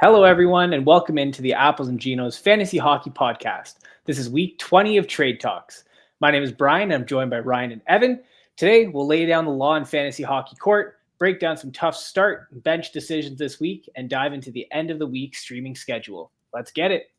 Hello, everyone, and welcome into the Apples and Ginos Fantasy Hockey Podcast. This is week 20 of Trade Talks. My name is Brian, and I'm joined by Ryan and Evan. Today, we'll lay down the law in fantasy hockey court, break down some tough start and bench decisions this week, and dive into the end of the week streaming schedule. Let's get it.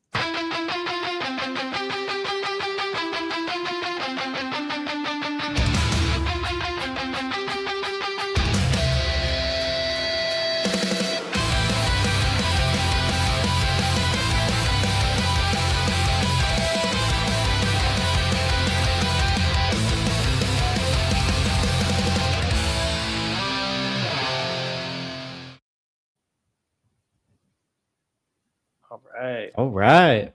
All right.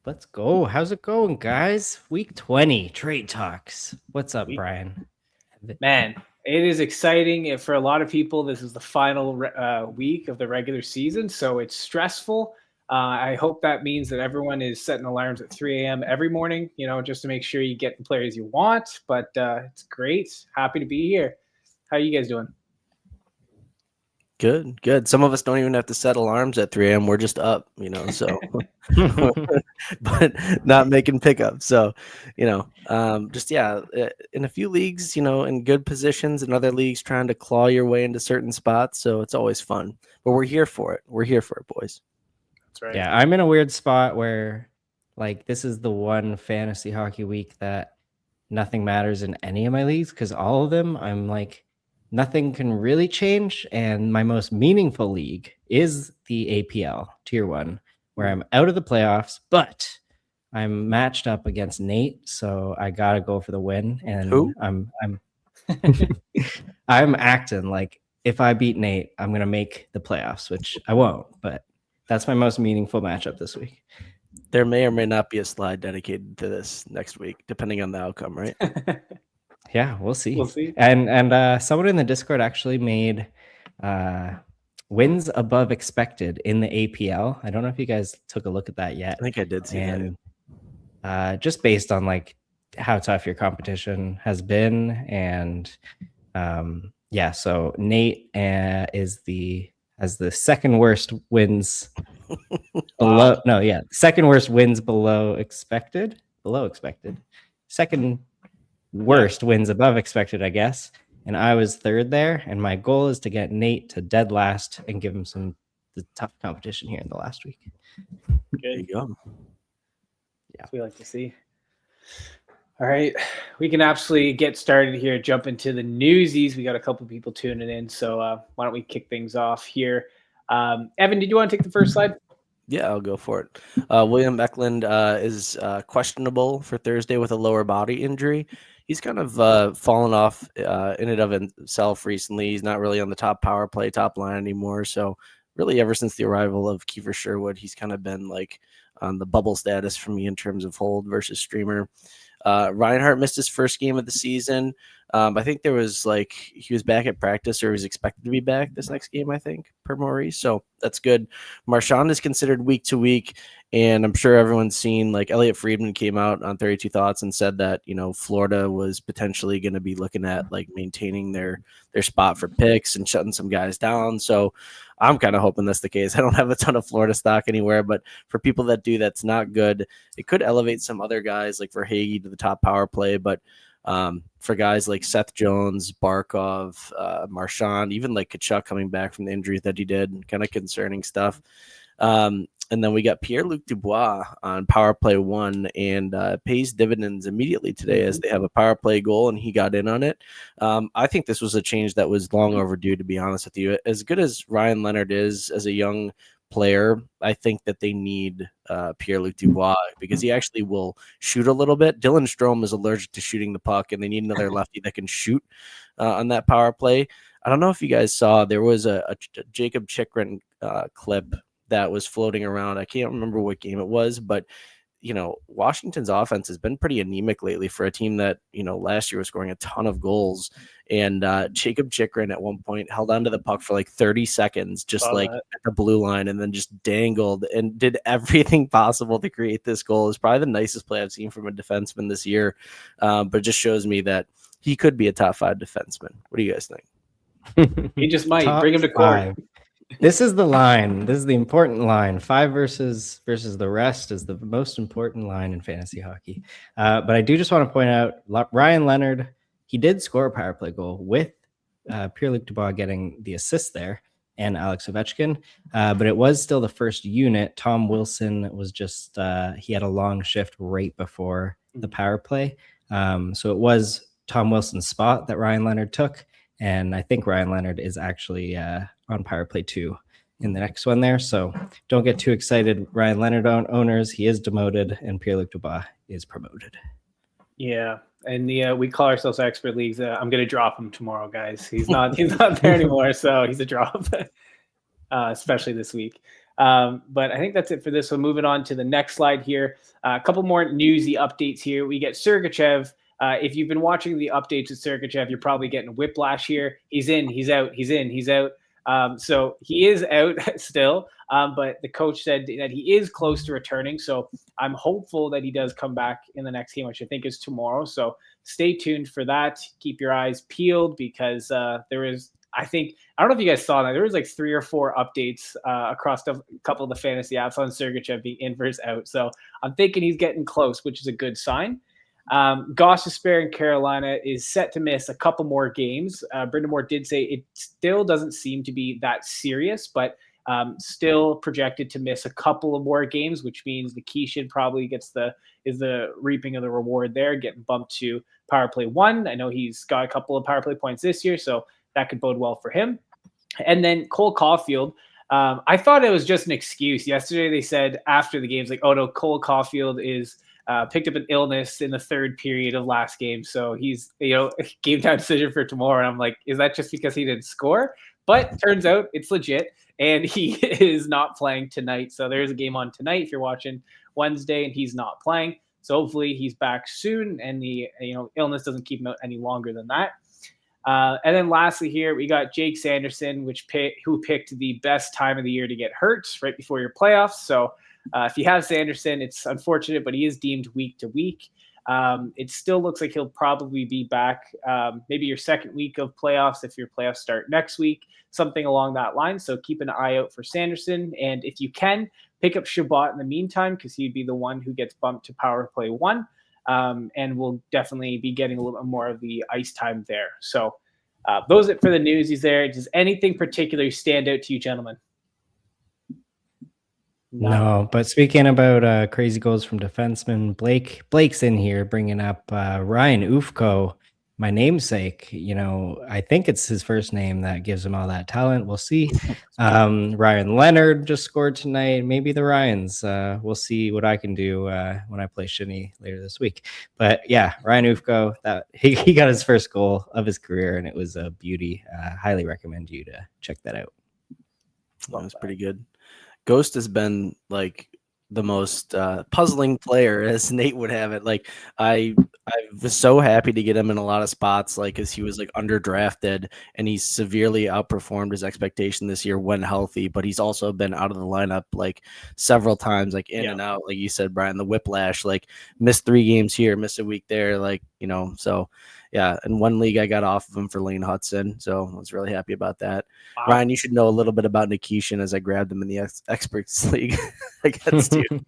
Let's go. How's it going, guys? Week 20, Trade Talks. What's up, Brian? Man, it is exciting. For a lot of people, this is the final week of the regular season, so it's stressful. I hope that means that everyone is setting alarms at 3 a.m. every morning, just to make sure you get the players you want. But it's great. Happy to be here. How are you guys doing? Good. Some of us don't even have to set alarms at 3 a.m. We're just up, so but not making pickups. So, in a few leagues, in good positions, in other leagues trying to claw your way into certain spots. So it's always fun. But we're here for it. We're here for it, boys. That's right. Yeah, I'm in a weird spot where this is the one fantasy hockey week that nothing matters in any of my leagues, because all of them I'm nothing can really change. And my most meaningful league is the APL Tier 1, where I'm out of the playoffs, but I'm matched up against Nate, so I gotta go for the win. And Who? I'm I'm acting like if I beat Nate, I'm gonna make the playoffs, which I won't, but that's my most meaningful matchup this week. There may or may not be a slide dedicated to this next week, depending on the outcome, right? Yeah, we'll see. We'll see. And someone in the Discord actually made wins above expected in the APL. I don't know if you guys took a look at that yet. I think I did see that. Just based on how tough your competition has been, and so Nate has the second worst wins below. No, yeah, second worst wins below expected. Second worst wins above expected, I guess. And I was third there. And my goal is to get Nate to dead last and give him the tough competition here in the last week. There you go. Yeah, we like to see. All right, we can absolutely get started here. Jump into the newsies. We got a couple people tuning in, so why don't we kick things off here? Evan, did you want to take the first slide? Yeah, I'll go for it. William Eklund is questionable for Thursday with a lower body injury. He's kind of fallen off in and of himself recently. He's not really on the top power play, top line anymore. So really ever since the arrival of Kiefer Sherwood, he's kind of been on the bubble status for me in terms of hold versus streamer. Reinhardt missed his first game of the season. I think there was he was back at practice, or was expected to be back this next game, I think, per Maurice. So that's good. Marchand is considered week to week, and I'm sure everyone's seen Elliot Friedman came out on 32 Thoughts and said that Florida was potentially going to be looking at maintaining their spot for picks and shutting some guys down. So I'm kind of hoping that's the case. I don't have a ton of Florida stock anywhere, but for people that do, that's not good. It could elevate some other guys for Hagee to the top power play, but for guys like Seth Jones, Barkov, Marchand, even Kachuk coming back from the injuries that he did, kind of concerning stuff. And then we got Pierre-Luc Dubois on power play 1, and pays dividends immediately today as they have a power play goal, and he got in on it. I think this was a change that was long overdue, to be honest with you. As good as Ryan Leonard is as a young player, I think that they need Pierre-Luc Dubois because he actually will shoot a little bit. Dylan Strome is allergic to shooting the puck, and they need another lefty that can shoot on that power play. I don't know if you guys saw, there was a Jacob Chikrin clip that was floating around. I can't remember what game it was, but Washington's offense has been pretty anemic lately for a team that, last year was scoring a ton of goals. And Jacob Chikrin at one point held onto the puck for 30 seconds, just at the blue line, and then just dangled and did everything possible to create this goal. It's probably the nicest play I've seen from a defenseman this year. But it just shows me that he could be a top 5 defenseman. What do you guys think? He just might. Bring him to court. This is the line. This is the important line. 5 versus the rest is the most important line in fantasy hockey. But I do just want to point out Ryan Leonard, he did score a power play goal with Pierre-Luc Dubois getting the assist there and Alex Ovechkin. But it was still the first unit. Tom Wilson was just, he had a long shift right before the power play. So it was Tom Wilson's spot that Ryan Leonard took. And I think Ryan Leonard is actually on power play 2 in the next one there. So don't get too excited, Ryan Leonard owners. He is demoted, and Pierre-Luc Dubois is promoted. Yeah, and we call ourselves expert leagues. I'm going to drop him tomorrow, guys. He's not there anymore, so he's a drop, especially this week. But I think that's it for this one. Moving on to the next slide here. A couple more newsy updates here. We get Sergachev. If you've been watching the updates with Sergachev, you're probably getting whiplash here. He's in, he's out, he's in, he's out. So he is out still, but the coach said that he is close to returning. So I'm hopeful that he does come back in the next game, which I think is tomorrow. So stay tuned for that. Keep your eyes peeled because there is, I don't know if you guys saw that. There was like 3 or 4 updates across a couple of the fantasy apps on Sergachev being in versus out. So I'm thinking he's getting close, which is a good sign. Gostisbehere in Carolina is set to miss a couple more games. Brendan Moore did say it still doesn't seem to be that serious, but still projected to miss a couple of more games, which means Nikishin probably is the reaping of the reward there, getting bumped to power play 1. I know he's got a couple of power play points this year, so that could bode well for him. And then Cole Caulfield. I thought it was just an excuse. Yesterday they said after the games, like, oh no, Cole Caulfield is picked up an illness in the 3rd period of last game. So he's, game time decision for tomorrow. And I'm like, is that just because he didn't score? But turns out it's legit. And he is not playing tonight. So there's a game on tonight if you're watching Wednesday and he's not playing. So hopefully he's back soon and the illness doesn't keep him out any longer than that. And then lastly here, we got Jake Sanderson, who picked the best time of the year to get hurt right before your playoffs. So if you have Sanderson, it's unfortunate, but he is deemed week to week. It still looks like he'll probably be back maybe your 2nd week of playoffs if your playoffs start next week, something along that line. So keep an eye out for Sanderson. And if you can, pick up Shabbat in the meantime because he'd be the one who gets bumped to power play 1. And we'll definitely be getting a little bit more of the ice time there. So those are it for the newsies there. Does anything particularly stand out to you, gentlemen? No, but speaking about crazy goals from defensemen, Blake's in here bringing up Ryan Ufko, my namesake. I think it's his first name that gives him all that talent. We'll see. Ryan Leonard just scored tonight. Maybe the Ryans. We'll see what I can do when I play Shinny later this week. But yeah, Ryan Ufko, that he got his first goal of his career, and it was a beauty. Highly recommend you to check that out. That was pretty good. Ghost has been like the most puzzling player, as Nate would have it. Like I was so happy to get him in a lot of spots, like because he was like underdrafted and he's severely outperformed his expectation this year when healthy. But he's also been out of the lineup like several times, like in and out. Like you said, Brian, the whiplash, like missed 3 games here, missed a week there, like so. Yeah, in one league I got off of him for Lane Hudson, so I was really happy about that. Wow. Ryan, you should know a little bit about Nikishin as I grabbed him in the experts league against you. Wow.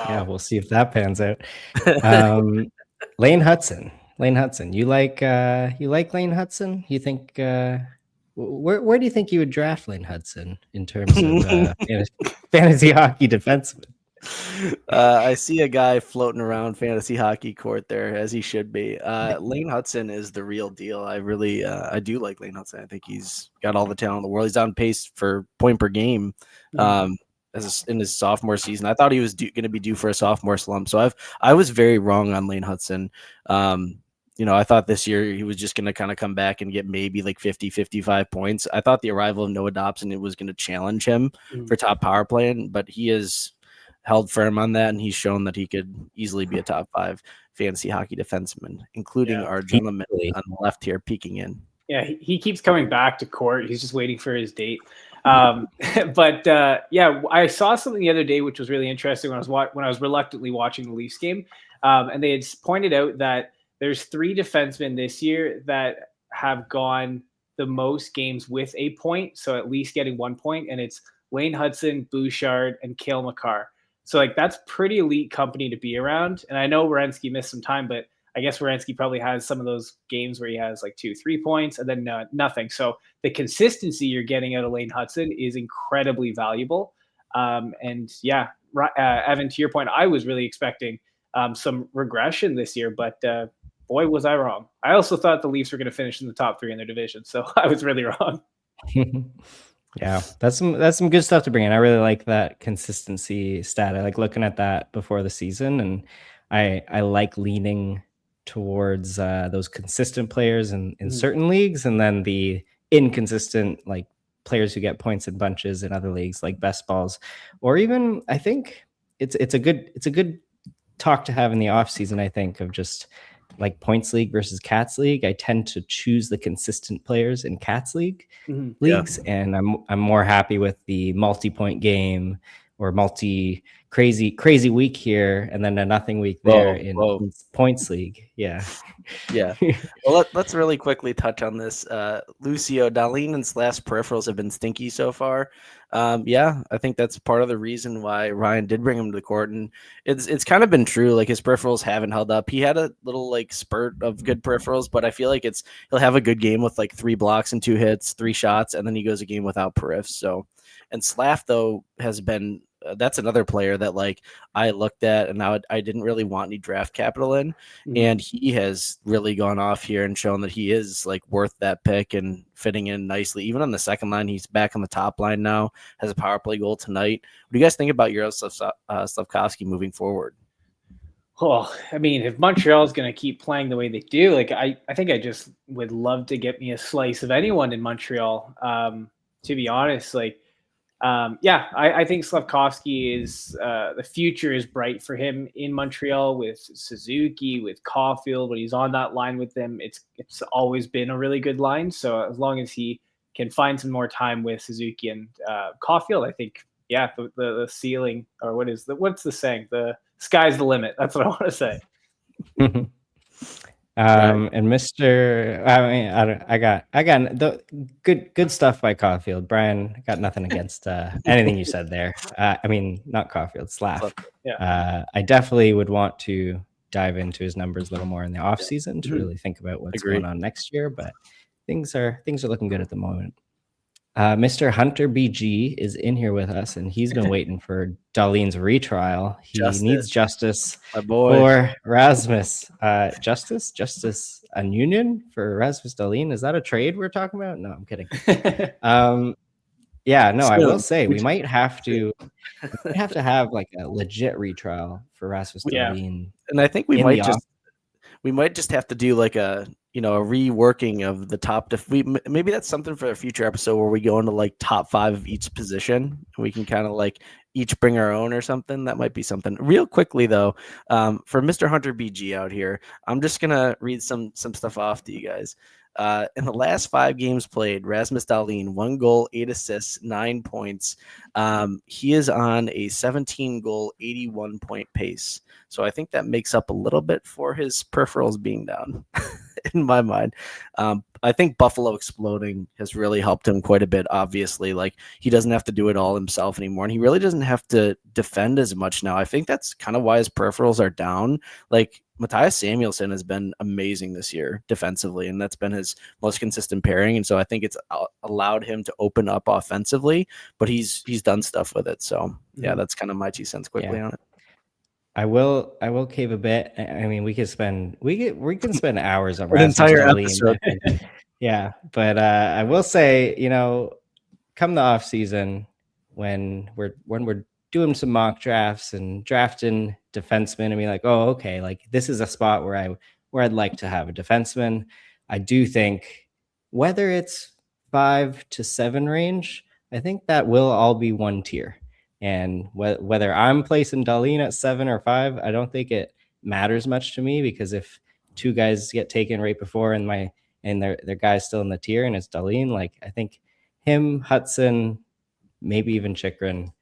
Yeah, we'll see if that pans out. Lane Hudson, you like Lane Hudson? You think where do you think you would draft Lane Hudson in terms of fantasy hockey defenseman? I see a guy floating around fantasy hockey court there, as he should be. Lane Hudson is the real deal. I do like Lane Hudson. I think he's got all the talent in the world. He's on pace for point per game in his sophomore season. I thought he was going to be due for a sophomore slump. So I was very wrong on Lane Hudson. I thought this year he was just going to kind of come back and get maybe like 50, 55 points. I thought the arrival of Noah Dobson, it was going to challenge him for top power play, but he is held firm on that, and he's shown that he could easily be a top 5 fantasy hockey defenseman, including our gentleman on the left here peeking in. Yeah, he keeps coming back to court. He's just waiting for his date. But I saw something the other day which was really interesting when I was reluctantly watching the Leafs game, and they had pointed out that there's 3 defensemen this year that have gone the most games with a point, so at least getting 1 point, and it's Lane Hudson, Bouchard, and Cale Makar. So like that's pretty elite company to be around. And I know Werenski missed some time, but I guess Werenski probably has some of those games where he has like 2-3 points and then nothing. So the consistency you're getting out of Lane Hudson is incredibly valuable. And yeah, Evan, to your point, I was really expecting some regression this year, but boy, was I wrong. I also thought the Leafs were going to finish in the top 3 in their division, so I was really wrong. Yeah, that's some good stuff to bring in. I really like that consistency stat. I like looking at that before the season, and I like leaning towards those consistent players in certain leagues, and then the inconsistent like players who get points in bunches in other leagues like best balls, or even I think it's a good talk to have in the off season. I think of just like points league versus cats league. I tend to choose the consistent players in cats league leagues, and I'm more happy with the multi-point game or multi crazy week here and then a nothing week there in points league. Yeah. Well, let's really quickly touch on this. Lucio, Dahlin and Slash peripherals have been stinky so far. I think that's part of the reason why Ryan did bring him to the court, and it's kind of been true. Like his peripherals haven't held up. He had a little like spurt of good peripherals, but I feel like he'll have a good game with like 3 blocks and 2 hits, 3 shots, and then he goes a game without periffs. So, and Slav though has been that's another player that like I looked at and now I didn't really want any draft capital in, and he has really gone off here and shown that he is like worth that pick and fitting in nicely. Even on the second line, he's back on the top line now, has a power play goal tonight. What do you guys think about Slavkovsky moving forward? Well, I mean, if Montreal is going to keep playing the way they do, like I think I just would love to get me a slice of anyone in Montreal. To be honest, like, I think Slavkovsky is the future is bright for him in Montreal with Suzuki, with Caulfield. When he's on that line with them, it's always been a really good line. So as long as he can find some more time with Suzuki and Caulfield, I think, the ceiling, or what's the saying? The sky's the limit. That's what I want to say. And Mr. I got the good stuff by Caulfield. Brian, I got nothing against anything you said there. I mean, not Caulfield, Slav. Yeah. I definitely would want to dive into his numbers a little more in the off season to really think about what's going on next year. But things are looking good at the moment. Mr. Hunter BG is in here with us, and he's been waiting for Dahlin's retrial. He needs justice for Rasmus. Justice an union for Rasmus Dahlin. Is that a trade we're talking about? No, I'm kidding. I will say we might have to have like a legit retrial for Rasmus Dahlin. And I think we might just have to do like a reworking of the top. Maybe that's something for a future episode where we go into like top 5 of each position. And we can kind of like each bring our own or something. That might be something. Real quickly though, for Mr. Hunter BG out here, I'm just gonna read some stuff off to you guys. In the last 5 games played, Rasmus Dahlin, 1 goal, 8 assists, 9 points. He is on a 17 goal, 81 point pace. So I think that makes up a little bit for his peripherals being down in my mind. I think Buffalo exploding has really helped him quite a bit. Obviously, like he doesn't have to do it all himself anymore, and he really doesn't have to defend as much now. I think that's kind of why his peripherals are down. Like Matthias Samuelsson has been amazing this year defensively, and that's been his most consistent pairing. And so I think it's allowed him to open up offensively, but he's done stuff with it. So yeah, that's kind of my 2 cents quickly on it. I will cave a bit. I mean, we can spend hours on an entire episode. Yeah, but I will say, come the off season when we're doing some mock drafts and drafting defensemen, and be like, oh, okay, like this is a spot where I'd like to have a defenseman. I do think whether it's 5 to 7 range, I think that will all be one tier. And whether I'm placing Dahlin at 7 or 5, I don't think it matters much to me, because if 2 guys get taken right before and their guy's still in the tier and it's Dahlin, like I think him, Hudson, maybe even Chychrun,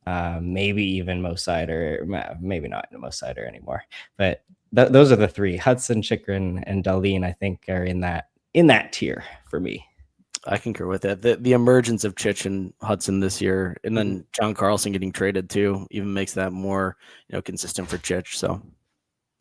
maybe even Mo Seider, maybe not Mo Seider anymore. But those are the 3: Hudson, Chychrun, and Dahlin. I think are in that tier for me. I concur with that. The emergence of Chich and Hudson this year, and then John Carlson getting traded too, even makes that more consistent for Chich. So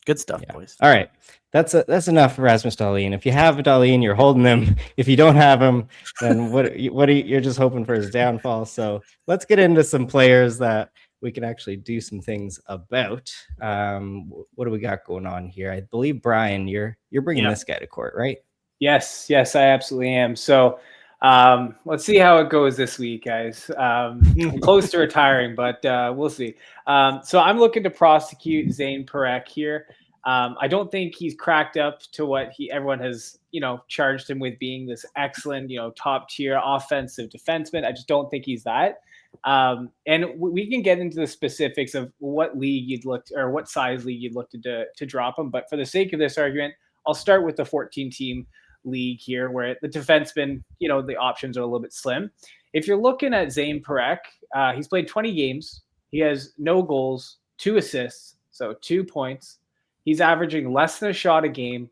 good stuff, boys. All right, that's enough for Rasmus Dahlin. If you have a Dahlin, you're holding him. If you don't have him, then you're just hoping for his downfall. So let's get into some players that we can actually do some things about. What do we got going on here? I believe Brian, you're bringing this guy to court, right? Yes, I absolutely am. So let's see how it goes this week, guys. I'm close to retiring, but we'll see. So I'm looking to prosecute Zane Parekh here. I don't think he's cracked up to what everyone has, charged him with being this excellent, top tier offensive defenseman. I just don't think he's that. And we can get into the specifics of what league you'd look to, or what size league you'd look to drop him. But for the sake of this argument, I'll start with the 14-team league here, where the defenseman, the options are a little bit slim. If you're looking at Zane Parekh, he's played 20 games. He has no goals, 2 assists, so 2 points. He's averaging less than a shot a game,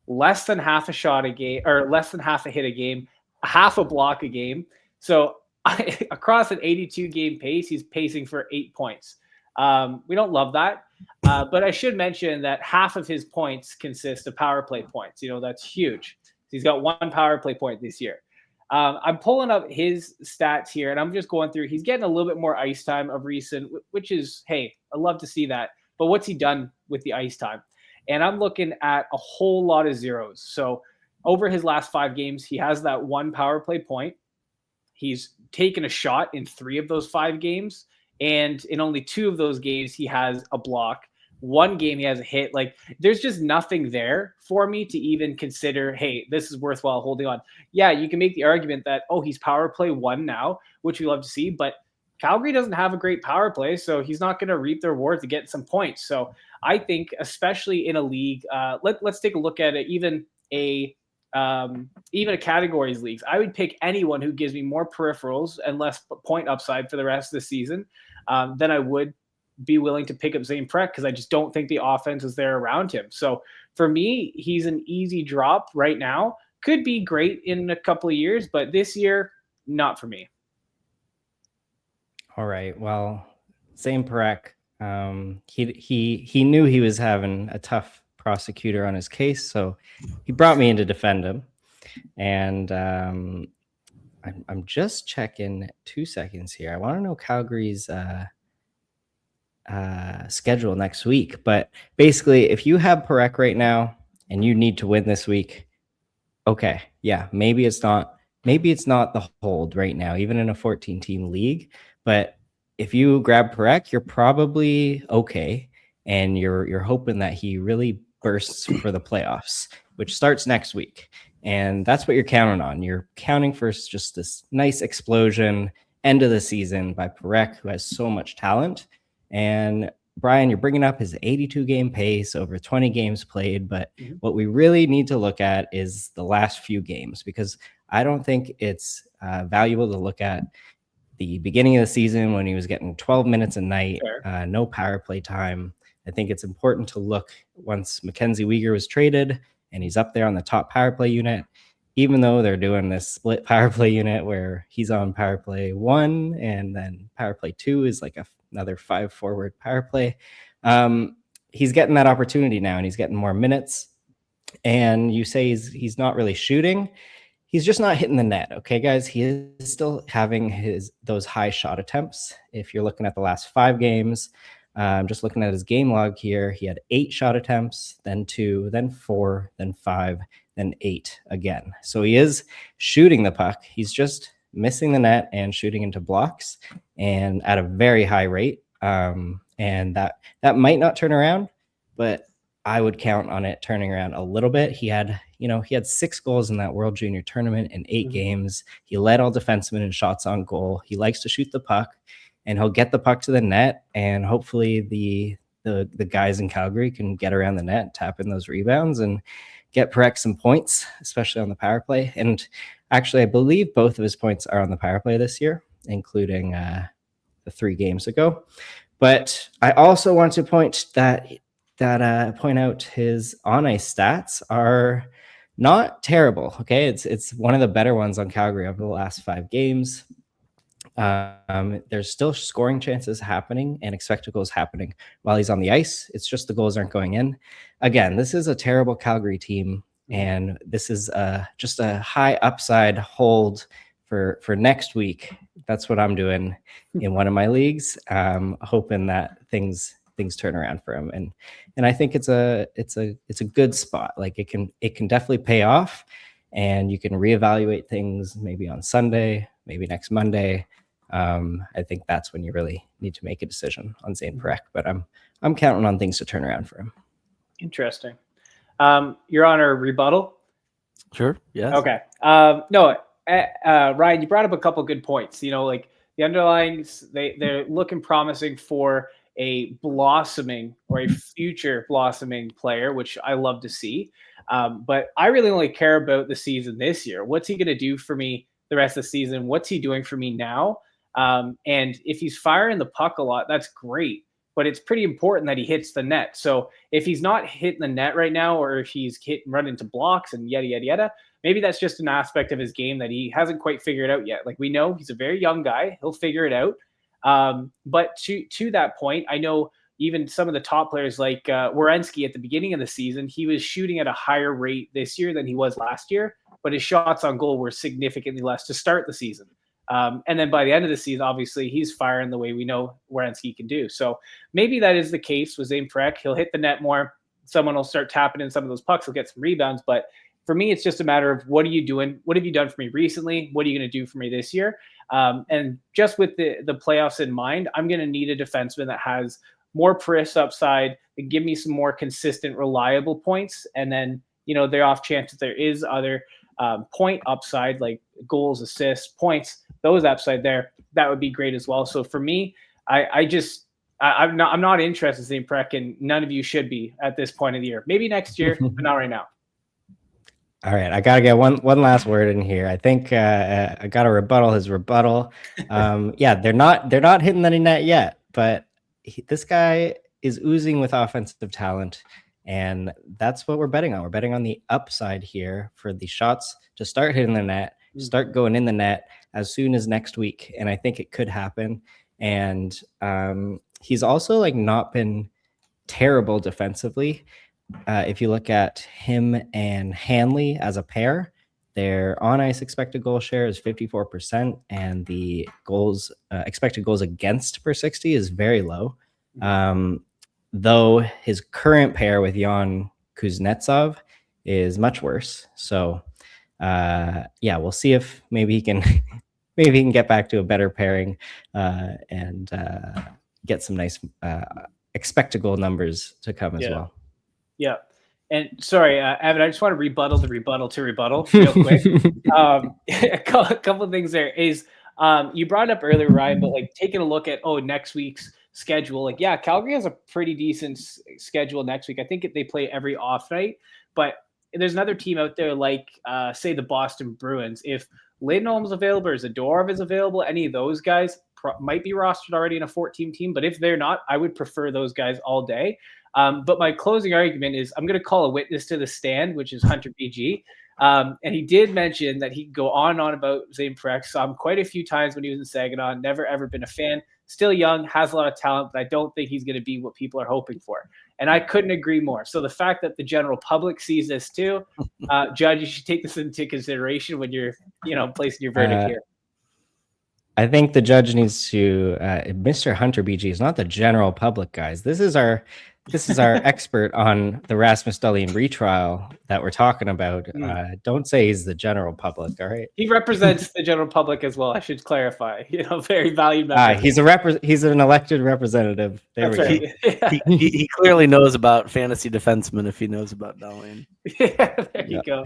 less than half a shot a game, or less than half a hit a game, half a block a game. So across an 82-game pace, he's pacing for 8 points. We don't love that. But I should mention that half of his points consist of power play points. That's huge. He's got 1 power play point this year. I'm pulling up his stats here, and I'm just going through. He's getting a little bit more ice time of recent, which is, hey, I love to see that. But what's he done with the ice time? And I'm looking at a whole lot of zeros. So over his last 5 games, he has that 1 power play point. He's taken a shot in 3 of those 5 games. And in only 2 of those games, he has a block. 1 game he has a hit. Like, there's just nothing there for me to even consider, hey, this is worthwhile holding on. Yeah, you can make the argument that, he's power play 1 now, which we love to see, but Calgary doesn't have a great power play, so he's not going to reap the rewards to get some points. So I think, especially in a league, let's take a look at it, even a categories leagues. I would pick anyone who gives me more peripherals and less point upside for the rest of the season than I would be willing to pick up Zane Parekh, because I just don't think the offense is there around him. So for me, he's an easy drop right now. Could be great in a couple of years, but this year, not for me. All right. Well, Zane Parekh, he knew he was having a tough prosecutor on his case, so he brought me in to defend him. And I'm just checking 2 seconds here. I want to know Calgary's schedule next week. But basically, if you have Parekh right now and you need to win this week, okay, yeah, maybe it's not the hold right now, even in a 14-team league. But if you grab Parekh, you're probably okay, and you're hoping that he really bursts for the playoffs, which starts next week. And that's what you're counting on. You're counting for just this nice explosion end of the season by Parekh, who has so much talent. And Brian, you're bringing up his 82-game pace over 20 games played. But what we really need to look at is the last few games, because I don't think it's valuable to look at the beginning of the season when he was getting 12 minutes a night, no power play time. I think it's important to look once Mackenzie Weegar was traded and he's up there on the top power play unit, even though they're doing this split power play unit where he's on power play 1 and then power play 2 is like another 5-forward power play. He's getting that opportunity now, and he's getting more minutes. And you say he's not really shooting. He's just not hitting the net. Okay, guys, he is still having those high shot attempts. If you're looking at the last 5 games, just looking at his game log here, he had 8 shot attempts, then 2, then 4, then 5, then 8 again. So he is shooting the puck. He's just missing the net and shooting into blocks, and at a very high rate. And that might not turn around, but I would count on it turning around a little bit. He had 6 goals in that World Junior tournament in 8 games. He led all defensemen in shots on goal. He likes to shoot the puck, and he'll get the puck to the net, and hopefully the guys in Calgary can get around the net, tap in those rebounds, and get Parekh some points, especially on the power play. And actually, I believe both of his points are on the power play this year, including the 3 games ago. But I also want to point out his on ice stats are not terrible. Okay, it's one of the better ones on Calgary over the last 5 games. There's still scoring chances happening and expected goals happening while he's on the ice. It's just the goals aren't going in. Again, this is a terrible Calgary team, and this is just a high upside hold for next week. That's what I'm doing in one of my leagues, hoping that things turn around for him. And I think it's a good spot. Like it can definitely pay off, and you can reevaluate things maybe on Sunday, maybe next Monday. I think that's when you really need to make a decision on Zane Parekh, but I'm counting on things to turn around for him. Interesting. You're on a rebuttal. Sure. Yes. Okay. No, Ryan, you brought up a couple good points. Like the underlyings, they're looking promising for a blossoming or a future blossoming player, which I love to see. But I really only care about the season this year. What's he going to do for me the rest of the season? What's he doing for me now? And if he's firing the puck a lot, that's great. But it's pretty important that he hits the net. So if he's not hitting the net right now, or if he's run into blocks and yada, yada, yada, maybe that's just an aspect of his game that he hasn't quite figured out yet. Like we know he's a very young guy. He'll figure it out. But to that point, I know even some of the top players like Werenski at the beginning of the season, he was shooting at a higher rate this year than he was last year, but his shots on goal were significantly less to start the season. And then by the end of the season, obviously, he's firing the way we know Werenski can do. So maybe that is the case with Zane Parekh. He'll hit the net more. Someone will start tapping in some of those pucks. He'll get some rebounds. But for me, it's just a matter of what are you doing? What have you done for me recently? What are you going to do for me this year? And just with the playoffs in mind, I'm going to need a defenseman that has more press upside and give me some more consistent, reliable points. And then, the off chance that there is other point upside, like goals, assists, points, those upside there, that would be great as well. So for me, I'm not interested in Zane Parekh, and none of you should be at this point of the year. Maybe next year, but not right now. All right, I gotta get one last word in here. I think I got to rebuttal his rebuttal. Yeah, they're not hitting any net yet, but this guy is oozing with offensive talent, and that's what we're betting on. We're betting on the upside here for the shots to start hitting the net, start going in the net as soon as next week, and I think it could happen. And he's also not been terrible defensively. If you look at him and Hanley as a pair, their on-ice expected goal share is 54%, and the expected goals against per 60 is very low. Though his current pair with Jan Kuznetsov is much worse. So, we'll see if maybe he can get back to a better pairing and get some nice expected goal numbers to come as well. Yeah. And sorry, Evan, I just want to rebuttal the rebuttal to rebuttal real quick. A couple of things there is you brought it up earlier, Ryan, but taking a look at next week's schedule, Calgary has a pretty decent schedule next week. I think they play every off night, but there's another team out there say the Boston Bruins. If Lindholm's available or Zadorov is available, any of those guys might be rostered already in a 14 team, but if they're not, I would prefer those guys all day. But my closing argument is I'm going to call a witness to the stand, which is Hunter BG. And he did mention that he could go on and on about Zane Parekh. Saw him quite a few times when he was in Saginaw. Never, ever been a fan. Still young, has a lot of talent, but I don't think he's going to be what people are hoping for. And I couldn't agree more. So the fact that the general public sees this too, Judge, you should take this into consideration when you're, placing your verdict here. I think the judge needs to, Mr. Hunter BG is not the general public, guys. This is our expert on the Rasmus Dahlin retrial that we're talking about. Don't say he's the general public, all right? He represents the general public as well. I should clarify. Very valued member. He's an elected representative. There That's we go. Right. He clearly knows about fantasy defensemen if he knows about Dahlin. Yeah, there you go.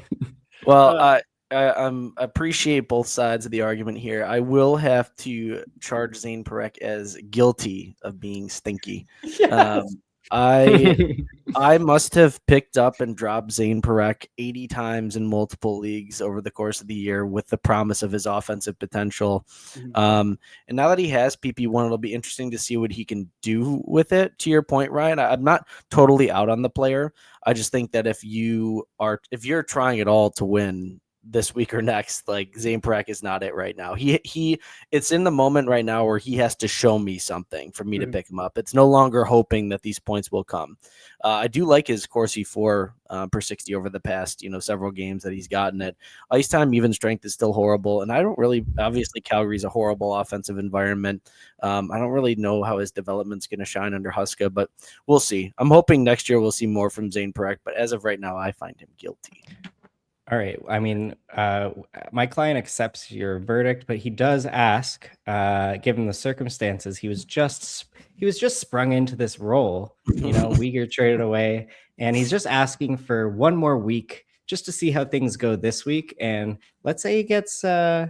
Well, I appreciate both sides of the argument here. I will have to charge Zane Parekh as guilty of being stinky. Yes. I must have picked up and dropped Zane Parekh 80 times in multiple leagues over the course of the year with the promise of his offensive potential. And now that he has PP1, it'll be interesting to see what he can do with it. To your point, Ryan, I'm not totally out on the player. I just think that if you're trying at all to win this week or next, like Zane Parekh is not it right now. It's in the moment right now where he has to show me something for me to pick him up. It's no longer hoping that these points will come. I do like his Corsi 4 per 60 over the past, several games that he's gotten it. Ice time, even strength is still horrible. And I don't really, obviously Calgary's a horrible offensive environment. I don't really know how his development's going to shine under Huska, but we'll see. I'm hoping next year we'll see more from Zane Parekh, but as of right now, I find him guilty. All right. I mean, my client accepts your verdict, but he does ask, given the circumstances, he was just sprung into this role, Uyghur traded away, and he's just asking for one more week just to see how things go this week. And let's say he gets 2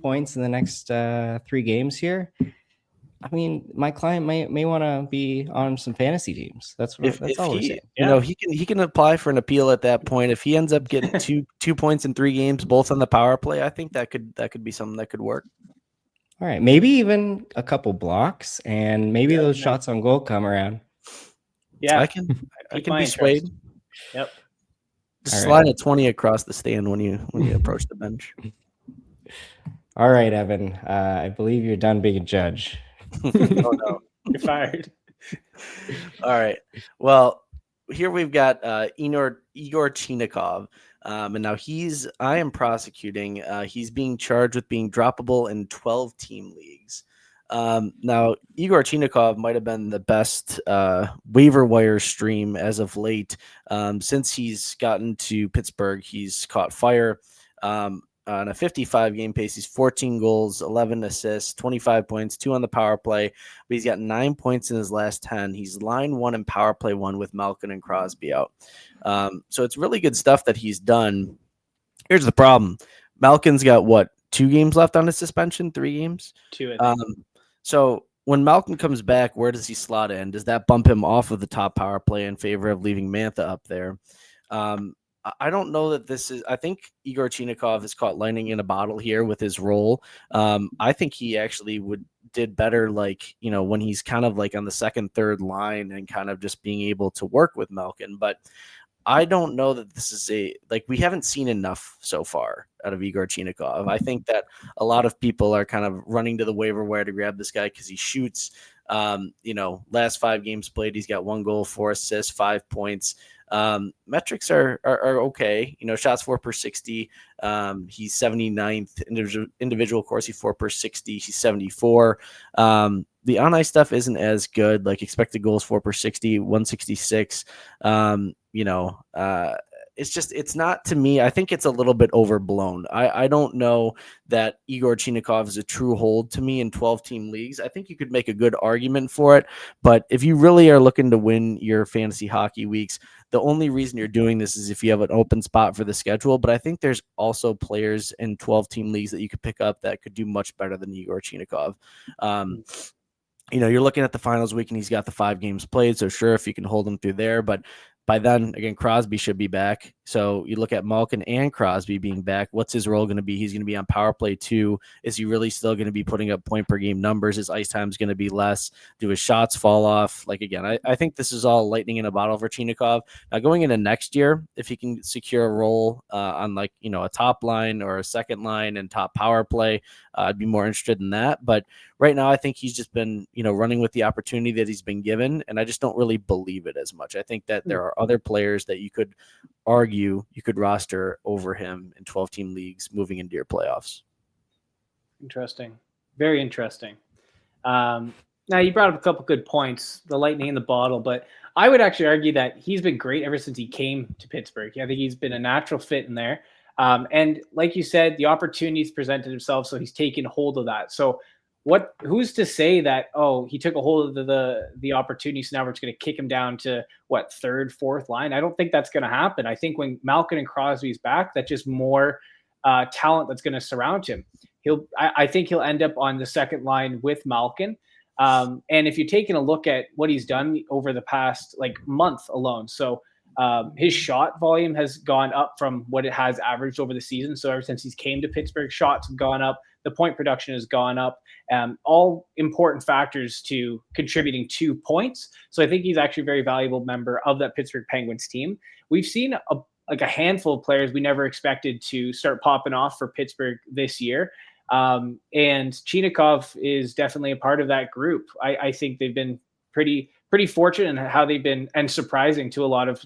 points in the next 3 games here. I mean, my client may want to be on some fantasy teams. That's all we're saying. He can apply for an appeal at that point. If he ends up getting two points in 3 games, both on the power play, I think that could be something that could work. All right, maybe even a couple blocks, and maybe those shots on goal come around. Yeah, I can be swayed. Yep. Just slide a 20 across the stand when you approach the bench. All right, Evan. I believe you're done being a judge. Oh no, you're fired. All right. Well, here we've got Igor Chinikov. And now I am prosecuting. He's being charged with being droppable in 12-team leagues. Now, Igor Chinikov might have been the best waiver wire stream as of late. Since he's gotten to Pittsburgh, he's caught fire. On a 55-game pace, he's 14 goals, 11 assists, 25 points, 2 on the power play. But he's got 9 points in his last 10. He's line 1 and power play 1 with Malkin and Crosby out. So it's really good stuff that he's done. Here's the problem. Malkin's got, 2 games left on his suspension? 3 games? 2, I think. So when Malkin comes back, where does he slot in? Does that bump him off of the top power play in favor of leaving Mantha up there? I don't know that this is. I think Igor Chinikov is caught lightning in a bottle here with his role. I think he actually did better, when he's kind of like on the second, third line and kind of just being able to work with Malkin. But I don't know that this is we haven't seen enough so far out of Igor Chinikov. I think that a lot of people are kind of running to the waiver wire to grab this guy because he shoots. Last 5 games played, he's got 1 goal, 4 assists, 5 points. Metrics are okay. Shots 4 per 60. He's 79th individual Corsi 4 per 60. He's 74. The on ice stuff isn't as good. Like expected goals 4 per 60, 166. It's not, to me, I think it's a little bit overblown. I don't know that Igor Chinikov is a true hold to me in 12-team leagues. I think you could make a good argument for it, but if you really are looking to win your fantasy hockey weeks, the only reason you're doing this is if you have an open spot for the schedule. But I think there's also players in 12-team leagues that you could pick up that could do much better than Igor Chinikov. You're looking at the finals week and he's got the 5 games played. So sure, if you can hold him through there, but by then, again, Crosby should be back. So you look at Malkin and Crosby being back. What's his role going to be? He's going to be on power play 2. Is he really still going to be putting up point per game numbers? His ice time is going to be less. Do his shots fall off? I think this is all lightning in a bottle for Chinikov. Now going into next year, if he can secure a role on a top line or a second line and top power play, I'd be more interested in that. But right now, I think he's just been, running with the opportunity that he's been given, and I just don't really believe it as much. I think that there are other players that you could argue you could roster over him in 12-team leagues moving into your playoffs. Interesting. Very interesting. Now, you brought up a couple good points, the lightning in the bottle, but I would actually argue that he's been great ever since he came to Pittsburgh. I think he's been a natural fit in there. And like you said, the opportunities presented himself, so he's taken hold of that. So who's to say that, he took a hold of the opportunity, so now we're just going to kick him down to third, fourth line? I don't think that's going to happen. I think when Malkin and Crosby's back, that's just more talent that's going to surround him. I think he'll end up on the second line with Malkin. And if you're taking a look at what he's done over the past like month alone, so his shot volume has gone up from what it has averaged over the season. So ever since he's came to Pittsburgh, shots have gone up, the point production has gone up, all important factors to contributing 2 points. So I think he's actually a very valuable member of that Pittsburgh Penguins team. We've seen a handful of players we never expected to start popping off for Pittsburgh this year. And Chinikov is definitely a part of that group. I think they've been pretty fortunate in how they've been, and surprising to a lot of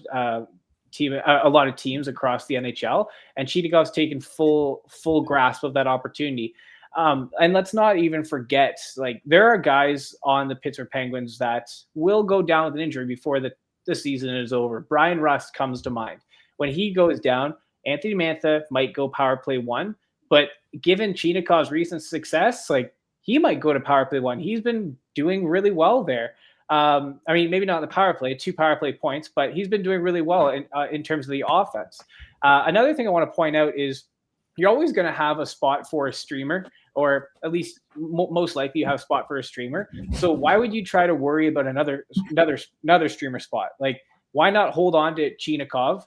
teams across the NHL. And Chinikov's taken full grasp of that opportunity. And let's not even forget, like, there are guys on the Pittsburgh Penguins that will go down with an injury before the season is over. Brian Rust comes to mind. When he goes down, Anthony Mantha might go power play 1, but given Chinikov's recent success, like, he might go to power play 1. He's been doing really well there. I mean, maybe not the power play, 2 power play points, but he's been doing really well in terms of the offense. Another thing I want to point out is you're always going to have a spot for a streamer, or at least most likely you have a spot for a streamer. So why would you try to worry about another streamer spot? Like, why not hold on to Chinikov?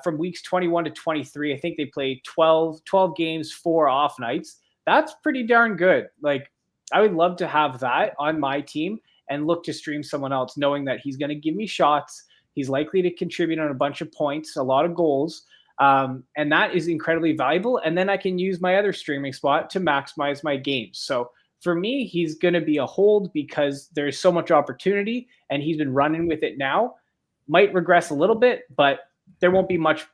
From weeks 21 to 23, I think they played 12 games, 4 off nights. That's pretty darn good. Like, I would love to have that on my team and look to stream someone else, knowing that he's going to give me shots. He's likely to contribute on a bunch of points, a lot of goals. And that is incredibly valuable. And then I can use my other streaming spot to maximize my games. So for me, he's going to be a hold because there's so much opportunity and he's been running with it now. Might regress a little bit, but there won't be much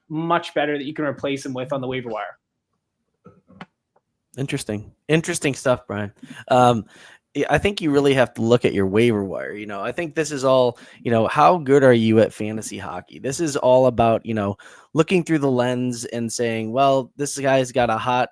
better that you can replace him with on the waiver wire. Interesting stuff, Brian. I think you really have to look at your waiver wire. I think this is all, how good are you at fantasy hockey? This is all about, looking through the lens and saying, well, this guy's got a hot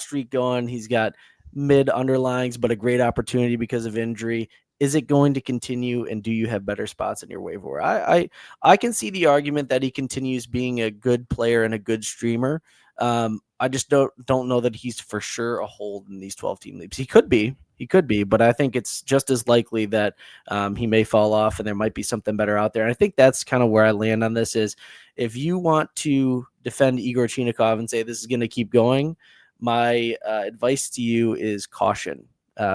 streak going. He's got mid underlines, but a great opportunity because of injury. Is it going to continue? And do you have better spots in your waiver wire? I can see the argument that he continues being a good player and a good streamer. I just don't know that he's for sure a hold in these 12-team leagues. He could be, but I think it's just as likely that he may fall off and there might be something better out there. And I think that's kind of where I land on this is, if you want to defend Igor Chinikov and say this is going to keep going, my advice to you is caution.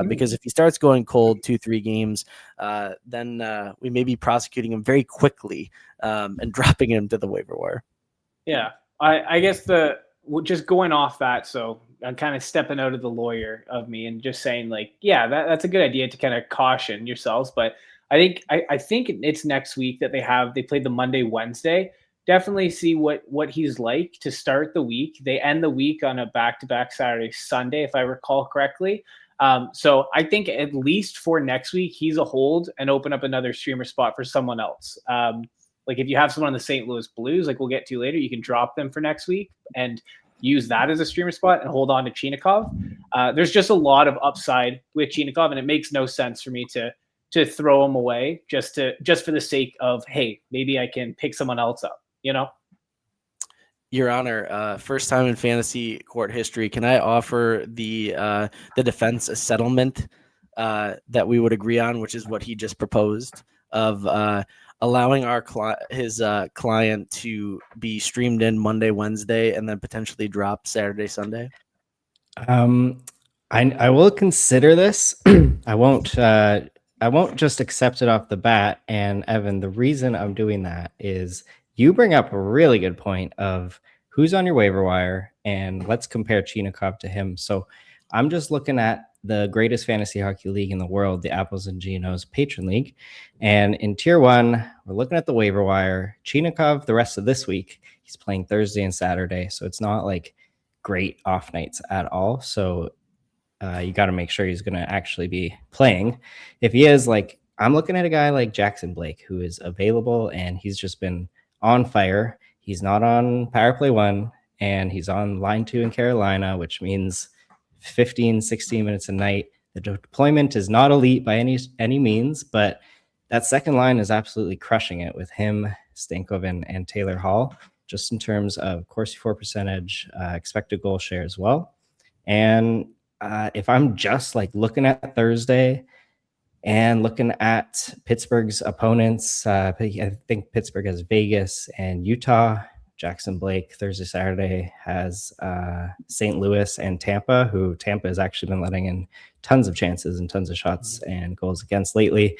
Because if he starts going cold 2-3 games, then we may be prosecuting him very quickly and dropping him to the waiver wire. Yeah, I guess just going off that, so I'm kind of stepping out of the lawyer of me and just saying, like, yeah, that's a good idea to kind of caution yourselves. But I think it's next week that they played the Monday, Wednesday. Definitely see what he's like to start the week. They end the week on a back-to-back Saturday, Sunday, if I recall correctly. So I think at least for next week, he's a hold and open up another streamer spot for someone else. Like, if you have someone on the St. Louis Blues, like we'll get to later, you can drop them for next week and use that as a streamer spot and hold on to Chinikov. There's just a lot of upside with Chinikov, and it makes no sense for me to throw him away just for the sake of, hey, maybe I can pick someone else up, Your Honor, first time in fantasy court history, can I offer the defense a settlement that we would agree on, which is what he just proposed, of allowing his client to be streamed in Monday, Wednesday, and then potentially drop Saturday, Sunday? I will consider this. I won't just accept it off the bat. And Evan, the reason I'm doing that is you bring up a really good point of who's on your waiver wire, and let's compare Chinikov to him. So I'm just looking at the greatest fantasy hockey league in the world, the Apples and Ginos Patron League. And in Tier 1, we're looking at the waiver wire. Chinikov, the rest of this week, he's playing Thursday and Saturday. So it's not like great off nights at all. So you got to make sure he's going to actually be playing. If he is, like, I'm looking at a guy like Jackson Blake, who is available, and he's just been on fire. He's not on power play 1, and he's on line 2 in Carolina, which means 15, 16 minutes a night. The deployment is not elite by any means, but that second line is absolutely crushing it with him, Stankoven, and Taylor Hall, just in terms of Corsi for percentage, expected goal share as well. And if I'm just like looking at Thursday, And looking at Pittsburgh's opponents, I think Pittsburgh has Vegas and Utah. Jackson Blake Thursday, Saturday has St. Louis and Tampa, who Tampa has actually been letting in tons of chances and tons of shots and goals against lately.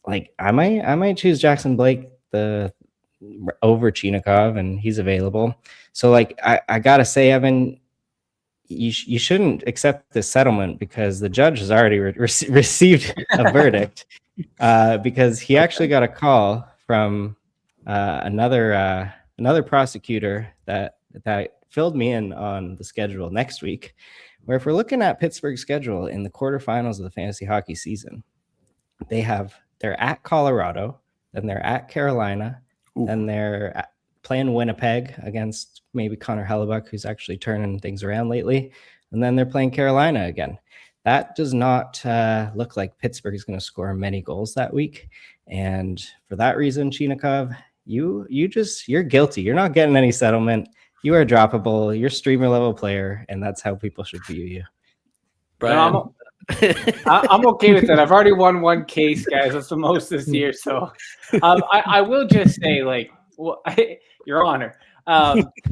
Like I might choose Jackson Blake over Chinikov, and he's available. So like I gotta say, Evan, you shouldn't accept this settlement because the judge has already received a verdict because he actually got a call from another prosecutor that filled me in on the schedule next week, where if we're looking at Pittsburgh's schedule in the quarterfinals of the fantasy hockey season, they're at Colorado, then they're at Carolina, then they're playing Winnipeg against maybe Connor Hellebuck, who's actually turning things around lately, and then they're playing Carolina again. That does not look like Pittsburgh is going to score many goals that week, and for that reason, Chinikov, you're guilty. You're not getting any settlement. You are droppable. You're streamer level player, and that's how people should view you. Brian. No, I'm okay with that. I've already won one case, guys. That's the most this year. So I will just say, like, well, Your Honor,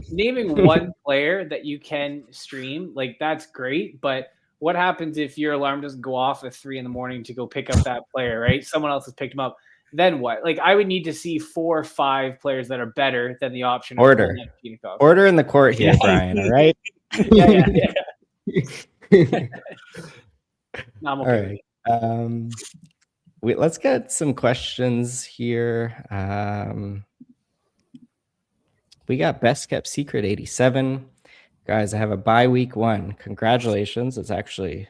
naming one player that you can stream, like, that's great. But what happens if your alarm doesn't go off at 3 a.m. to go pick up that player, right? Someone else has picked him up. Then what? Like, I would need to see 4 or 5 players that are better than the option of Order in the court here, Brian. All right. Yeah. No, I'm okay. All right. Let's get some questions here. We got Best Kept Secret 87. Guys, I have a bye week 1. Congratulations. It's actually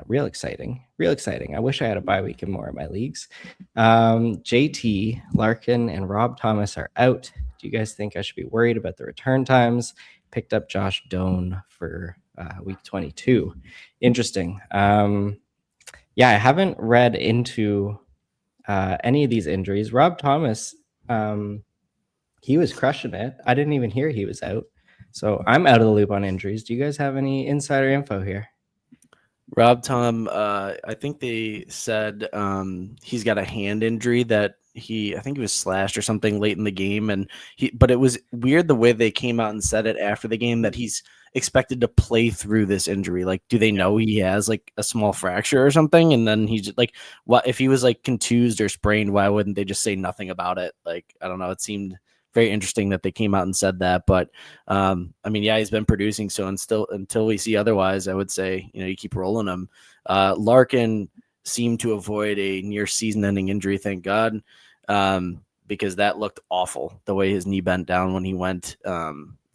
real exciting. I wish I had a bye week in more of my leagues. JT, Larkin, and Rob Thomas are out. Do you guys think I should be worried about the return times? Picked up Josh Doan for week 22. Interesting. Yeah, I haven't read into any of these injuries. Rob Thomas, he was crushing it. I didn't even hear he was out. So I'm out of the loop on injuries. Do you guys have any insider info here? Rob Tom, I think they said he's got a hand injury that I think he was slashed or something late in the game, but it was weird the way they came out and said it after the game that he's expected to play through this injury. Like, do they know he has like a small fracture or something? And then he's like, what if he was like contused or sprained? Why wouldn't they just say nothing about it? Like, I don't know. It seemed very interesting that they came out and said that, but I mean, yeah, he's been producing. So until we see otherwise, I would say, you keep rolling him. Larkin seemed to avoid a near season-ending injury, thank God, because that looked awful the way his knee bent down when he went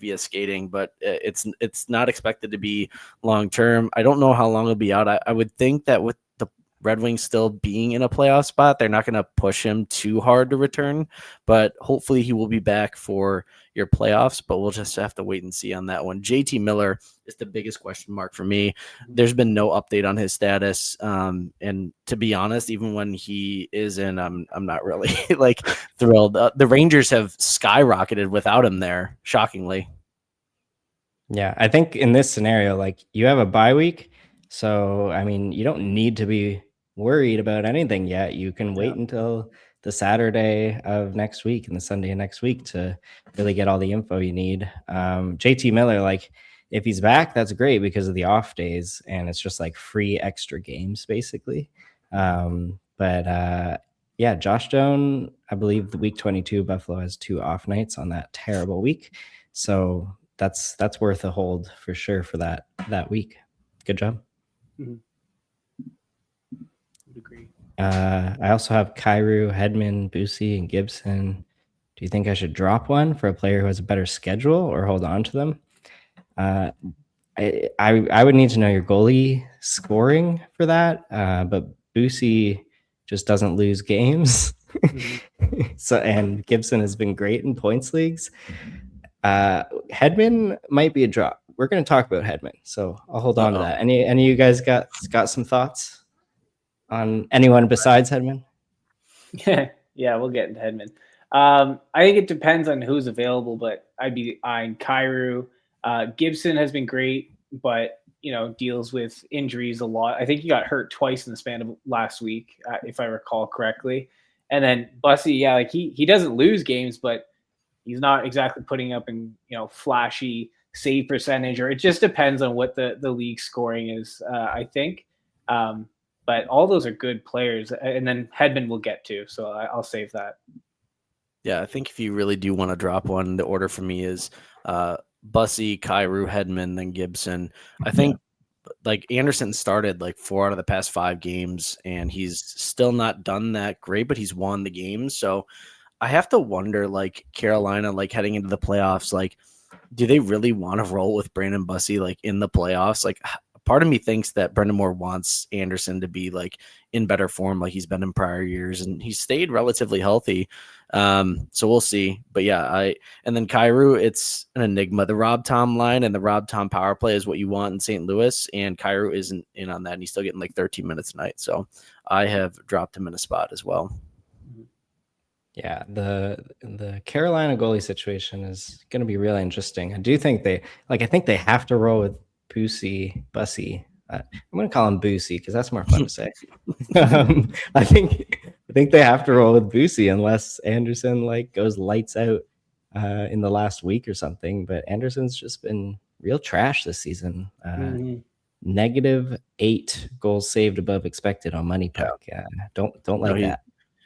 via skating. But it's not expected to be long term. I don't know how long he'll be out. I would think that with the Red Wings still being in a playoff spot, they're not going to push him too hard to return, but hopefully he will be back for your playoffs, but we'll just have to wait and see on that one. JT Miller is the biggest question mark for me. There's been no update on his status. And to be honest, even when he is in, I'm not really like thrilled. The Rangers have skyrocketed without him there, shockingly. Yeah, I think in this scenario, like, you have a bye week. So, I mean, you don't need to be worried about anything yet. You can wait until the Saturday of next week and the Sunday of next week to really get all the info you need. JT Miller, like, if he's back, that's great because of the off days, and it's just like free extra games basically. But Josh Doan, I believe the week 22 Buffalo has 2 off nights on that terrible week. So that's worth a hold for sure for that week. Good job. Mm-hmm. Would agree. I also have Kyrou, Hedman, Busey, and Gibson. Do you think I should drop one for a player who has a better schedule or hold on to them? I would need to know your goalie scoring for that, but Busey just doesn't lose games. Mm-hmm. And Gibson has been great in points leagues. Hedman might be a drop. We're going to talk about Hedman, so I'll hold on to that. Any of you guys got some thoughts on anyone besides Hedman? Yeah, we'll get into Hedman. I think it depends on who's available, but I'd be eyeing Kyrou. Gibson has been great, but deals with injuries a lot. I think he got hurt twice in the span of last week, if I recall correctly. And then Bussy, yeah, like he doesn't lose games, but he's not exactly putting up in flashy save percentage, or it just depends on what the league scoring is. I think, but all those are good players, and then Hedman will get to, so I'll save that. Yeah, I think if you really do want to drop one, the order for me is Bussy, Kyrou, Hedman, then Gibson. I think like Anderson started like 4 out of the past 5 games, and he's still not done that great, but he's won the games. So I have to wonder, like Carolina, like heading into the playoffs, like do they really want to roll with Brandon Bussy like in the playoffs? Like part of me thinks that Brendan Moore wants Anderson to be like in better form like he's been in prior years, and he's stayed relatively healthy. So we'll see. But yeah, and then Kyrou, it's an enigma. The Rob Tom line and the Rob Tom power play is what you want in St. Louis, and Kyrou isn't in on that, and he's still getting like 13 minutes a night. So I have dropped him in a spot as well. Yeah, the Carolina goalie situation is going to be really interesting. I do think I think they have to roll with Bussy. I'm going to call him Boosie because that's more fun to say. I think they have to roll with Boosie unless Anderson like goes lights out in the last week or something. But Anderson's just been real trash this season. -8 goals saved above expected on Money Puck. Don't like that.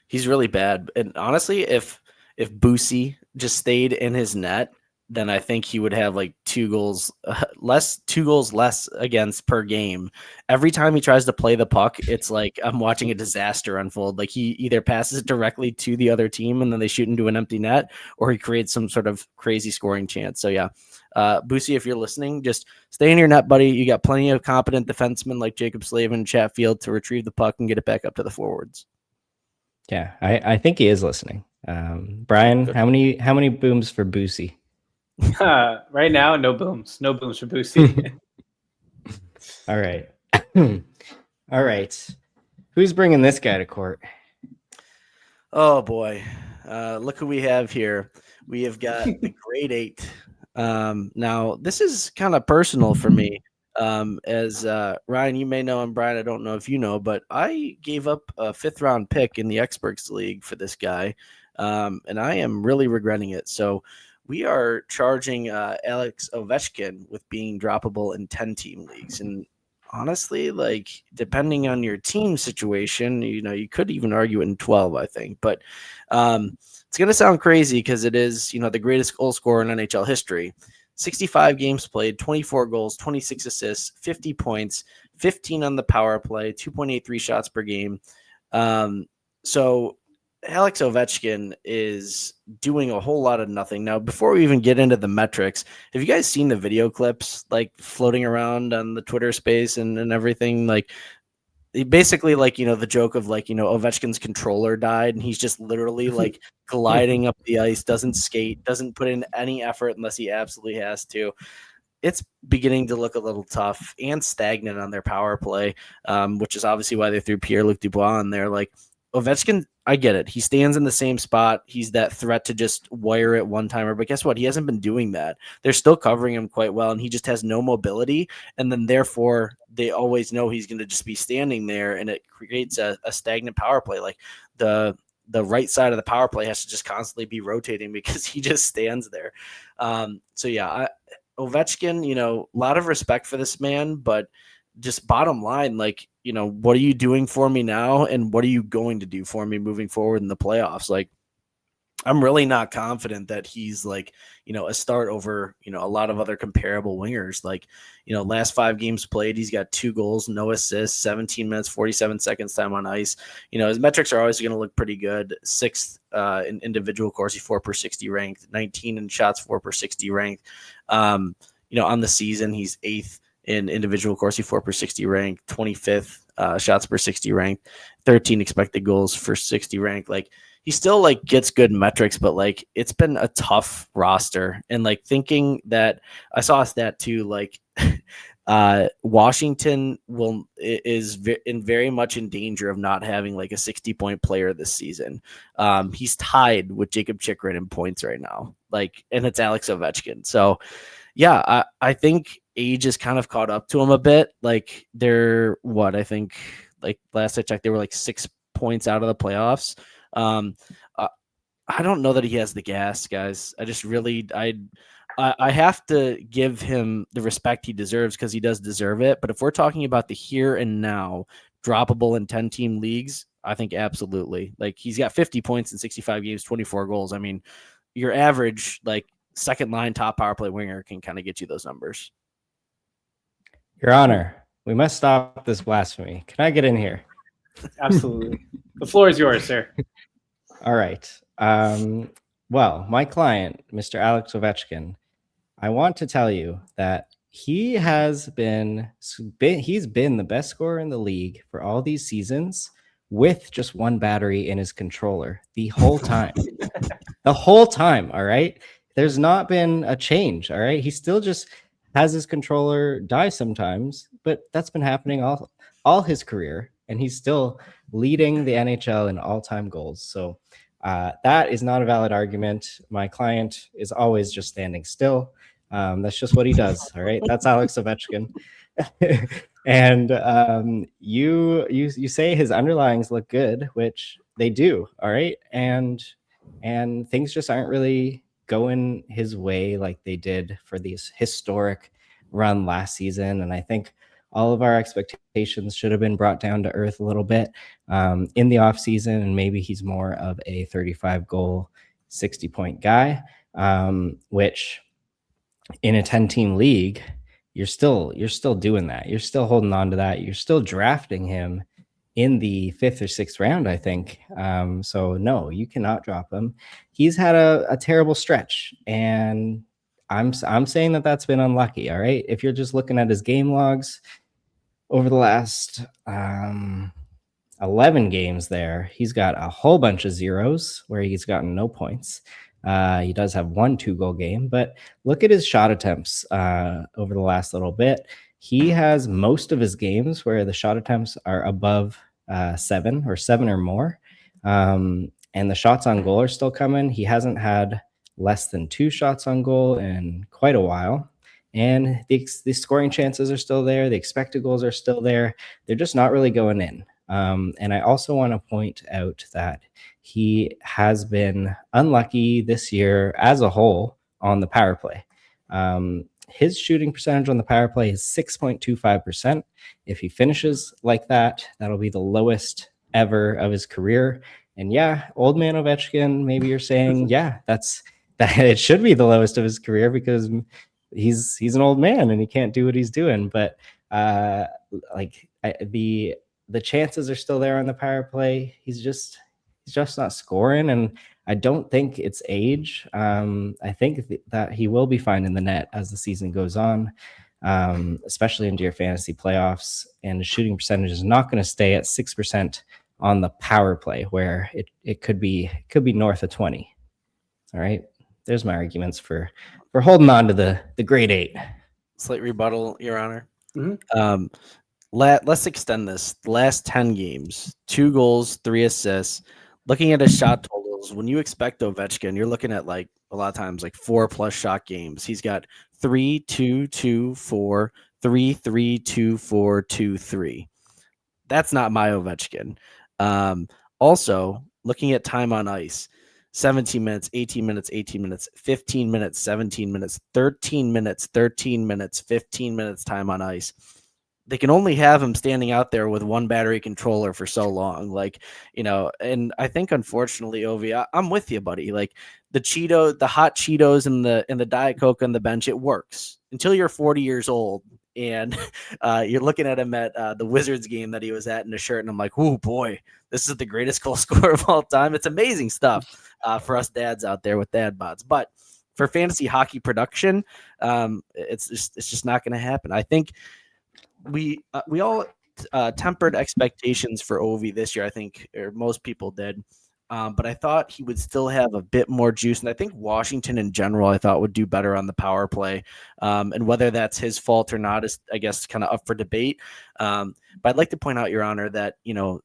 He's really bad. And honestly, if Boosie just stayed in his net, then I think he would have like 2 goals less against per game. Every time he tries to play the puck, it's like I'm watching a disaster unfold. Like he either passes it directly to the other team and then they shoot into an empty net, or he creates some sort of crazy scoring chance. So yeah, Boosie, if you're listening, just stay in your net, buddy. You got plenty of competent defensemen like Jacob Slavin and Chatfield to retrieve the puck and get it back up to the forwards. Yeah, I think he is listening. Brian, Good. how many booms for Boosie? Right now, no booms for Boosie. All right. All right. Who's bringing this guy to court? Oh boy. Look who we have here. We have got the grade 8. Now this is kind of personal for me. As Ryan, you may know, and Brian, I don't know if you know, but I gave up a 5th round pick in the Experts League for this guy. And I am really regretting it. So we are charging Alex Ovechkin with being droppable in 10-team leagues. And honestly, like depending on your team situation, you could even argue it in 12, I think. But it's going to sound crazy because it is, the greatest goal scorer in NHL history. 65 games played, 24 goals, 26 assists, 50 points, 15 on the power play, 2.83 shots per game. So Alex Ovechkin is doing a whole lot of nothing. Now, before we even get into the metrics, have you guys seen the video clips like floating around on the Twitter space and everything? Like basically like, the joke of like, Ovechkin's controller died and he's just literally like gliding up the ice, doesn't skate, doesn't put in any effort unless he absolutely has to. It's beginning to look a little tough and stagnant on their power play, which is obviously why they threw Pierre-Luc Dubois in there. Like Ovechkin, I get it. He stands in the same spot. He's that threat to just wire it one-timer. But guess what? He hasn't been doing that. They're still covering him quite well, and he just has no mobility. And then therefore, they always know he's going to just be standing there, and it creates a stagnant power play. Like the right side of the power play has to just constantly be rotating because he just stands there. So yeah, Ovechkin, a lot of respect for this man, but just bottom line, like, what are you doing for me now? And what are you going to do for me moving forward in the playoffs? Like, I'm really not confident that he's like, a start over, a lot of other comparable wingers. Like, last 5 games played, he's got 2 goals, no assists, 17 minutes, 47 seconds time on ice. His metrics are always going to look pretty good. 6th in individual Corsi 4 per 60 ranked, 19 in shots 4 per 60 ranked. On the season, he's 8th in individual Corsi 4 per 60 ranked, 25th shots per 60 ranked, 13 expected goals for 60 ranked. Like he still like gets good metrics, but like it's been a tough roster. And like thinking that I saw a stat too, like Washington is very much in danger of not having like a 60-point player this season. He's tied with Jacob Chychrun in points right now, like, and it's Alex Ovechkin. So yeah, I think age has kind of caught up to him a bit. Like they're I think like last I checked, they were like 6 points out of the playoffs. I don't know that he has the gas, guys. I just really, I have to give him the respect he deserves because he does deserve it. But if we're talking about the here and now, droppable in 10-team leagues, I think absolutely. Like he's got 50 points in 65 games, 24 goals. I mean, your average like second line top power play winger can kind of get you those numbers. Your Honor, we must stop this blasphemy. Can I get in here? Absolutely. The floor is yours, sir. All right. Well, my client, Mr. Alex Ovechkin, I want to tell you that he's been the best scorer in the league for all these seasons with just one battery in his controller the whole time. The whole time, all right? There's not been a change, all right? He still just has his controller die sometimes, but that's been happening all his career, and he's still leading the NHL in all-time goals. So that is not a valid argument. My client is always just standing still. That's just what he does. All right. That's Alex Ovechkin. And you say his underlyings look good, which they do. All right. And things just aren't really going his way like they did for this historic run last season. And I think all of our expectations should have been brought down to earth a little bit in the offseason, and maybe he's more of a 35 goal, 60 point guy, which in a 10-team league, you're still doing that. You're still holding on to that. You're still drafting him in the 5th or 6th round, I think. So no, you cannot drop him. He's had a terrible stretch, and I'm saying that that's been unlucky. All right. If you're just looking at his game logs over the last 11 games there, he's got a whole bunch of zeros where he's gotten no points. He does have 1 2-goal game, but look at his shot attempts over the last little bit. He has most of his games where the shot attempts are above 7 or more. And the shots on goal are still coming. He hasn't had less than 2 shots on goal in quite a while. And the scoring chances are still there. The expected goals are still there. They're just not really going in. And I also want to point out that he has been unlucky this year as a whole on the power play. His shooting percentage on the power play is 6.25%. If he finishes like that, that'll be the lowest ever of his career. And yeah, old man Ovechkin, maybe you're saying, yeah, that it should be the lowest of his career because he's an old man and he can't do what he's doing. But the chances are still there on the power play. He's just not scoring, and I don't think it's age. I think that he will be fine in the net as the season goes on, especially into your fantasy playoffs. And his shooting percentage is not going to stay at 6% on the power play, where it could be north of 20. All right, there's my arguments for holding on to the grade 8. Slight rebuttal, Your Honor. Mm-hmm. Let's extend this. The last 10 games, 2 goals, 3 assists. Looking at his shot totals, when you expect Ovechkin, you're looking at like a lot of times like 4+ shot games. He's got 3, 2, 2, 4, 3, 3, 2, 4, 2, 3. That's not my Ovechkin. Also, looking at time on ice, 17 minutes, 18 minutes, 18 minutes, 15 minutes, 17 minutes, 13 minutes, 13 minutes, 15 minutes time on ice. They can only have him standing out there with 1 battery controller for so long. Like, and I think unfortunately, Ovi, I'm with you, buddy. Like the hot Cheetos and the Diet Coke on the bench, it works until you're 40 years old and you're looking at him at the Wizards game that he was at in a shirt. And I'm like, oh boy, this is the greatest goal scorer of all time. It's amazing stuff for us dads out there with dad bods. But for fantasy hockey production, it's just not going to happen. I think we all tempered expectations for Ovi this year. I think, or most people did. But I thought he would still have a bit more juice. And I think Washington in general, I thought would do better on the power play. And whether that's his fault or not is, I guess, kind of up for debate. But I'd like to point out, Your Honor, that,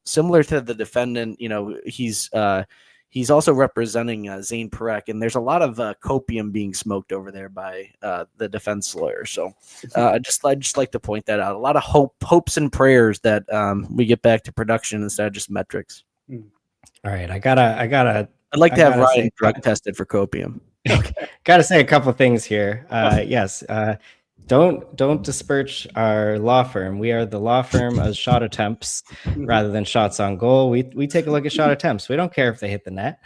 similar to the defendant, he's He's also representing Zane Perek, and there's a lot of copium being smoked over there by the defense lawyer. So I just like to point that out. A lot of hopes and prayers that we get back to production instead of just metrics. All right, I gotta. I'd like to have gotta Ryan say- drug tested for copium. Gotta say a couple things here. Yes, don't disperse our law firm. We are the law firm of shot attempts rather than shots on goal. We take a look at shot attempts. We don't care if they hit the net.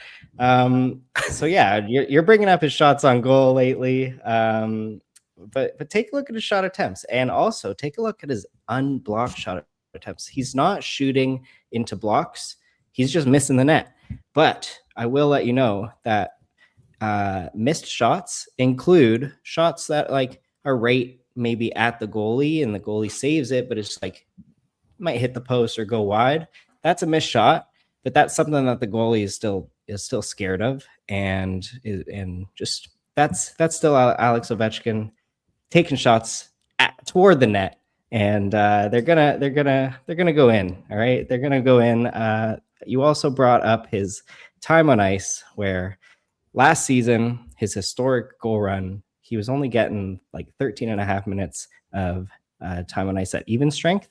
So yeah, you're bringing up his shots on goal lately. But take a look at his shot attempts, and also take a look at his unblocked shot attempts. He's not shooting into blocks. He's just missing the net. But I will let you know that missed shots include shots that like are right maybe at the goalie and the goalie saves it, but it's like might hit the post or go wide. That's a missed shot, but that's something that the goalie is still scared of, and just that's still Alex Ovechkin taking shots toward the net, and they're gonna go in. All right, they're gonna go in. You also brought up his time on ice, where last season, his historic goal run, he was only getting like 13 and a half minutes of time on ice at even strength.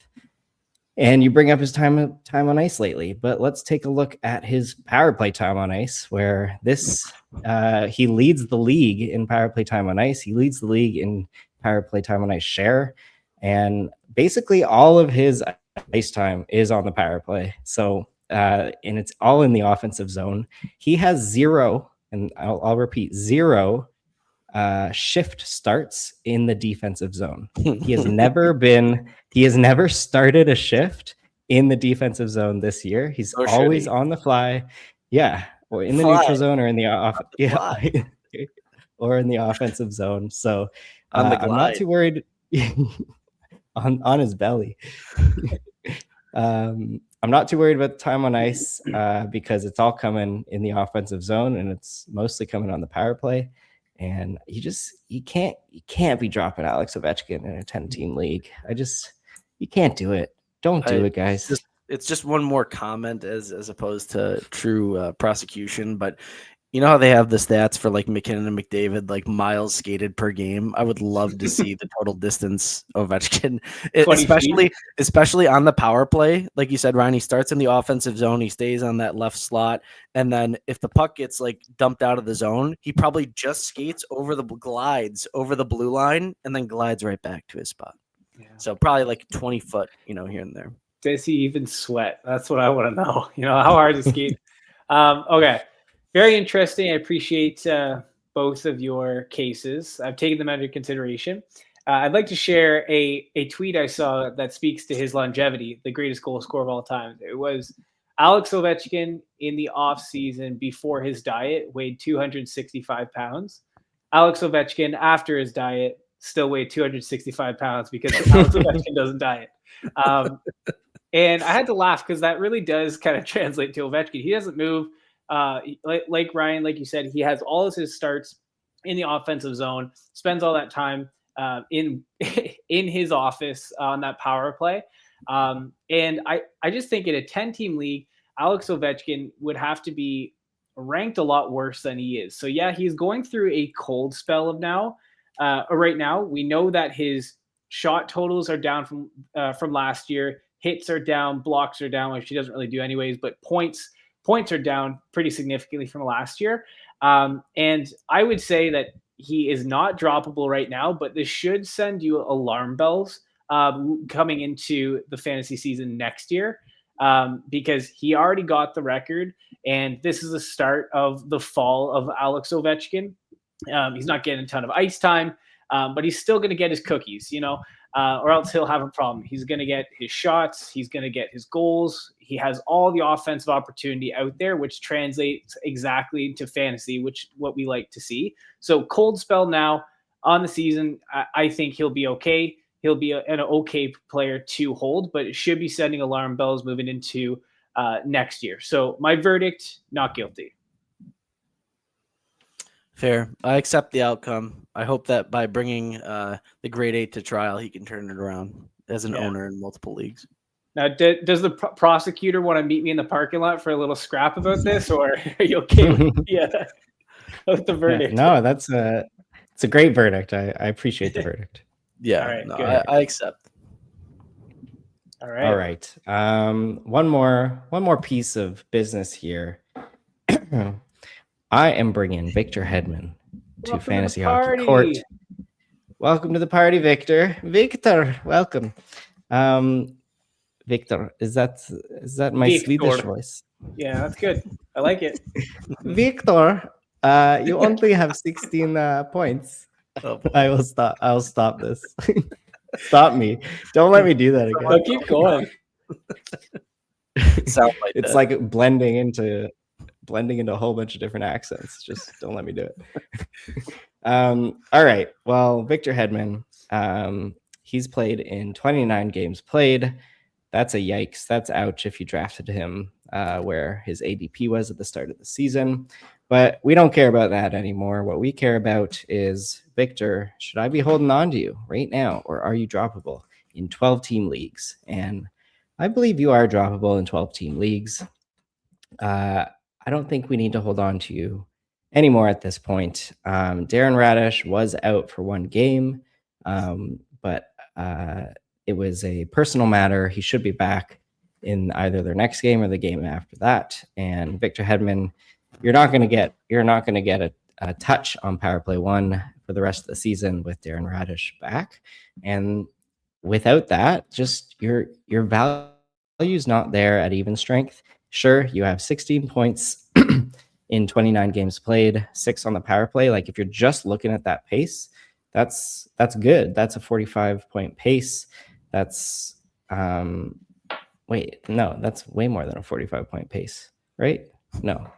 And you bring up his time on ice lately, but let's take a look at his power play time on ice, where he leads the league in power play time on ice. He leads the league in power play time on ice share, and basically all of his ice time is on the power play. So and it's all in the offensive zone. He has zero, and I'll repeat, zero shift starts in the defensive zone. He has never started a shift in the defensive zone this year. He's always on the fly. Yeah. Or in the neutral zone or in the or in the offensive zone. So I'm not too worried on his belly. I'm not too worried about the time on ice because it's all coming in the offensive zone, and it's mostly coming on the power play. And you can't be dropping Alex Ovechkin in a 10-team league. You can't do it. Don't do it, guys. It's just one more comment as opposed to true prosecution. But you know how they have the stats for like McKinnon and McDavid, like miles skated per game? I would love to see the total distance of Ovechkin, especially on the power play. Like you said, Ryan, he starts in the offensive zone. He stays on that left slot. And then if the puck gets like dumped out of the zone, he probably just glides over the blue line and then glides right back to his spot. Yeah. So probably like 20 foot, here and there. Does he even sweat? That's what I want to know. How hard to skate. Okay. Very interesting. I appreciate both of your cases. I've taken them under consideration. I'd like to share a tweet I saw that speaks to his longevity, the greatest goal scorer of all time. It was Alex Ovechkin in the offseason before his diet weighed 265 pounds. Alex Ovechkin after his diet still weighed 265 pounds because Alex Ovechkin doesn't diet. And I had to laugh because that really does kind of translate to Ovechkin. He doesn't move. Like Ryan, like you said, he has all of his starts in the offensive zone, spends all that time in his office on that power play. And I just think in a 10-team league, Alex Ovechkin would have to be ranked a lot worse than he is. So yeah, he's going through a cold spell right now. We know that his shot totals are down from last year. Hits are down, blocks are down, which he doesn't really do anyways, but points are down pretty significantly from last year. And I would say that he is not droppable right now, but this should send you alarm bells coming into the fantasy season next year because he already got the record, and this is the start of the fall of Alex Ovechkin. He's not getting a ton of ice time, but he's still going to get his cookies, or else he'll have a problem. He's going to get his shots. He's going to get his goals. He has all the offensive opportunity out there, which translates exactly to fantasy, which what we like to see. So cold spell now on the season. I think he'll be okay. He'll be an okay player to hold, but it should be sending alarm bells moving into next year. So my verdict, not guilty. Fair. I accept the outcome. I hope that by bringing the grade 8 to trial, he can turn it around as an owner in multiple leagues. Now, does the prosecutor want to meet me in the parking lot for a little scrap about this, or are you okay with the verdict? No, it's a great verdict. I appreciate the verdict. Yeah, All right, no, good. I accept. All right. All right. One more piece of business here. I am bringing Victor Hedman to Welcome Fantasy to the Hockey party. Court. Welcome to the party, Victor. Victor, welcome. Victor, is that my Victor. Swedish voice? Yeah, that's good. I like it. Victor, you only have 16 points. Oh, boy. I will stop this. Stop me. Don't let me do that again. So keep going. Sound like It's that. like blending into a whole bunch of different accents. Just don't let me do it. All right. Well, Victor Hedman, he's played in 29 games played. That's a yikes. That's ouch if you drafted him where his ADP was at the start of the season. But we don't care about that anymore. What we care about is, Victor, should I be holding on to you right now, or are you droppable in 12-team leagues? And I believe you are droppable in 12-team leagues. I don't think we need to hold on to you anymore at this point. Darren Radish was out for one game, but it was a personal matter. He should be back in either their next game or the game after that. And Victor Hedman, you're not going to get a touch on power play 1 for the rest of the season with Darren Radish back. And without that, just your value's not there at even strength. Sure, you have 16 points in 29 games played, 6 on the power play. Like, if you're just looking at that pace, that's good. That's a 45-point pace. That's that's way more than a 45-point pace, right? No.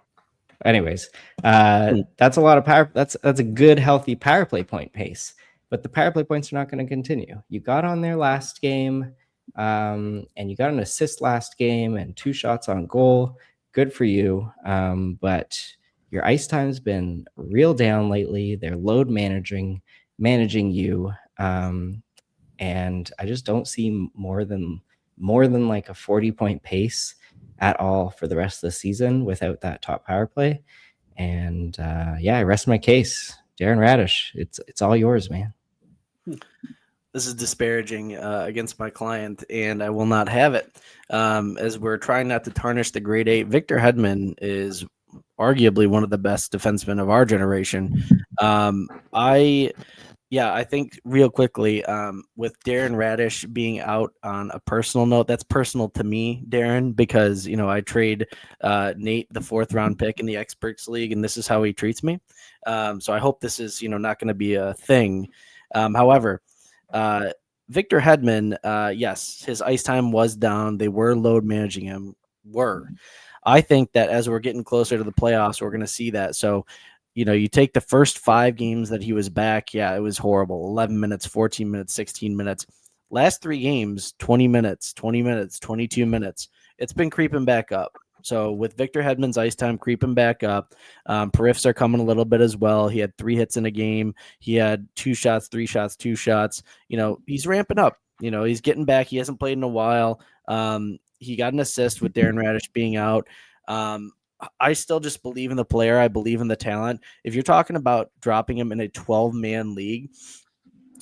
Anyways, that's a lot of power. That's a good, healthy power play point pace. But the power play points are not going to continue. You got on there last game, and you got an assist last game and 2 shots on goal. Good for you. But your ice time's been real down lately. They're load managing you. And I just don't see more than like a 40-point pace at all for the rest of the season without that top power play. And I rest my case. Darren Radish, it's all yours, man. This is disparaging against my client, and I will not have it. As we're trying not to tarnish the grade 8, Victor Hedman is arguably one of the best defensemen of our generation. I think real quickly, with Darren Radish being out on a personal note, that's personal to me, Darren, because, I trade Nate, the 4th round pick in the Experts League, and this is how he treats me. So I hope this is, not going to be a thing. However, Victor Hedman, yes, his ice time was down. They were load managing him. I think that as we're getting closer to the playoffs, we're going to see that. So, you take the first 5 games that he was back. Yeah, it was horrible. 11 minutes, 14 minutes, 16 minutes. Last 3 games, 20 minutes, 20 minutes, 22 minutes. It's been creeping back up. So with Victor Hedman's ice time creeping back up, periffs are coming a little bit as well. He had 3 hits in a game. He had 2 shots, 3 shots, 2 shots. He's ramping up. He's getting back. He hasn't played in a while. He got an assist with Darren Radish being out. I still just believe in the player. I believe in the talent. If you're talking about dropping him in a 12-man league,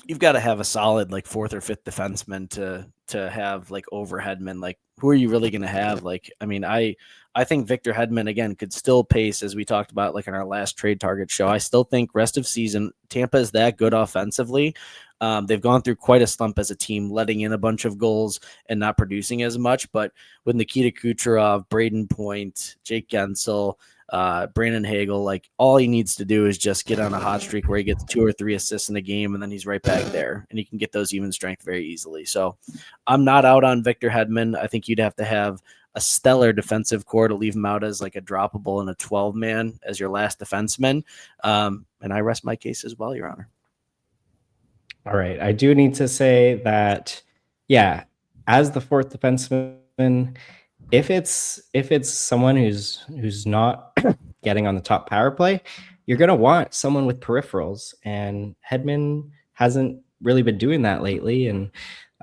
you've got to have a solid 4th or 5th defenseman to have over Hedman. Who are you really going to have? I think Victor Hedman again could still pace, as we talked about in our last trade target show. I still think rest of season Tampa is that good offensively. They've gone through quite a slump as a team, letting in a bunch of goals and not producing as much. But with Nikita Kucherov, Braden Point, Jake Gensel, Brandon Hagel, all he needs to do is just get on a hot streak where he gets 2 or 3 assists in a game, and then he's right back there, and he can get those even strength very easily. So I'm not out on Victor Hedman. I think you'd have to have a stellar defensive core to leave him out as a droppable in a 12-man as your last defenseman. And I rest my case as well, Your Honor. All right. I do need to say that, as the 4th defenseman, if it's someone who's not getting on the top power play, you're going to want someone with peripherals, and Hedman hasn't really been doing that lately. And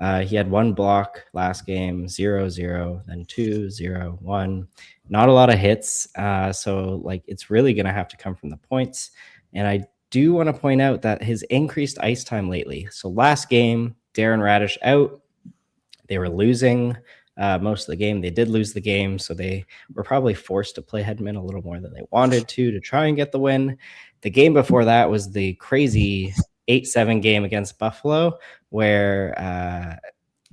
He had 1 block last game, 0-0, then 2-0, 1. Not a lot of hits. So like it's really going to have to come from the points. And I do want to point out that his increased ice time lately. So last game, Darren Radish out. They were losing most of the game. They did lose the game, so they were probably forced to play Hedman a little more than they wanted to try and get the win. The game before that was the crazy 8-7 game against Buffalo, where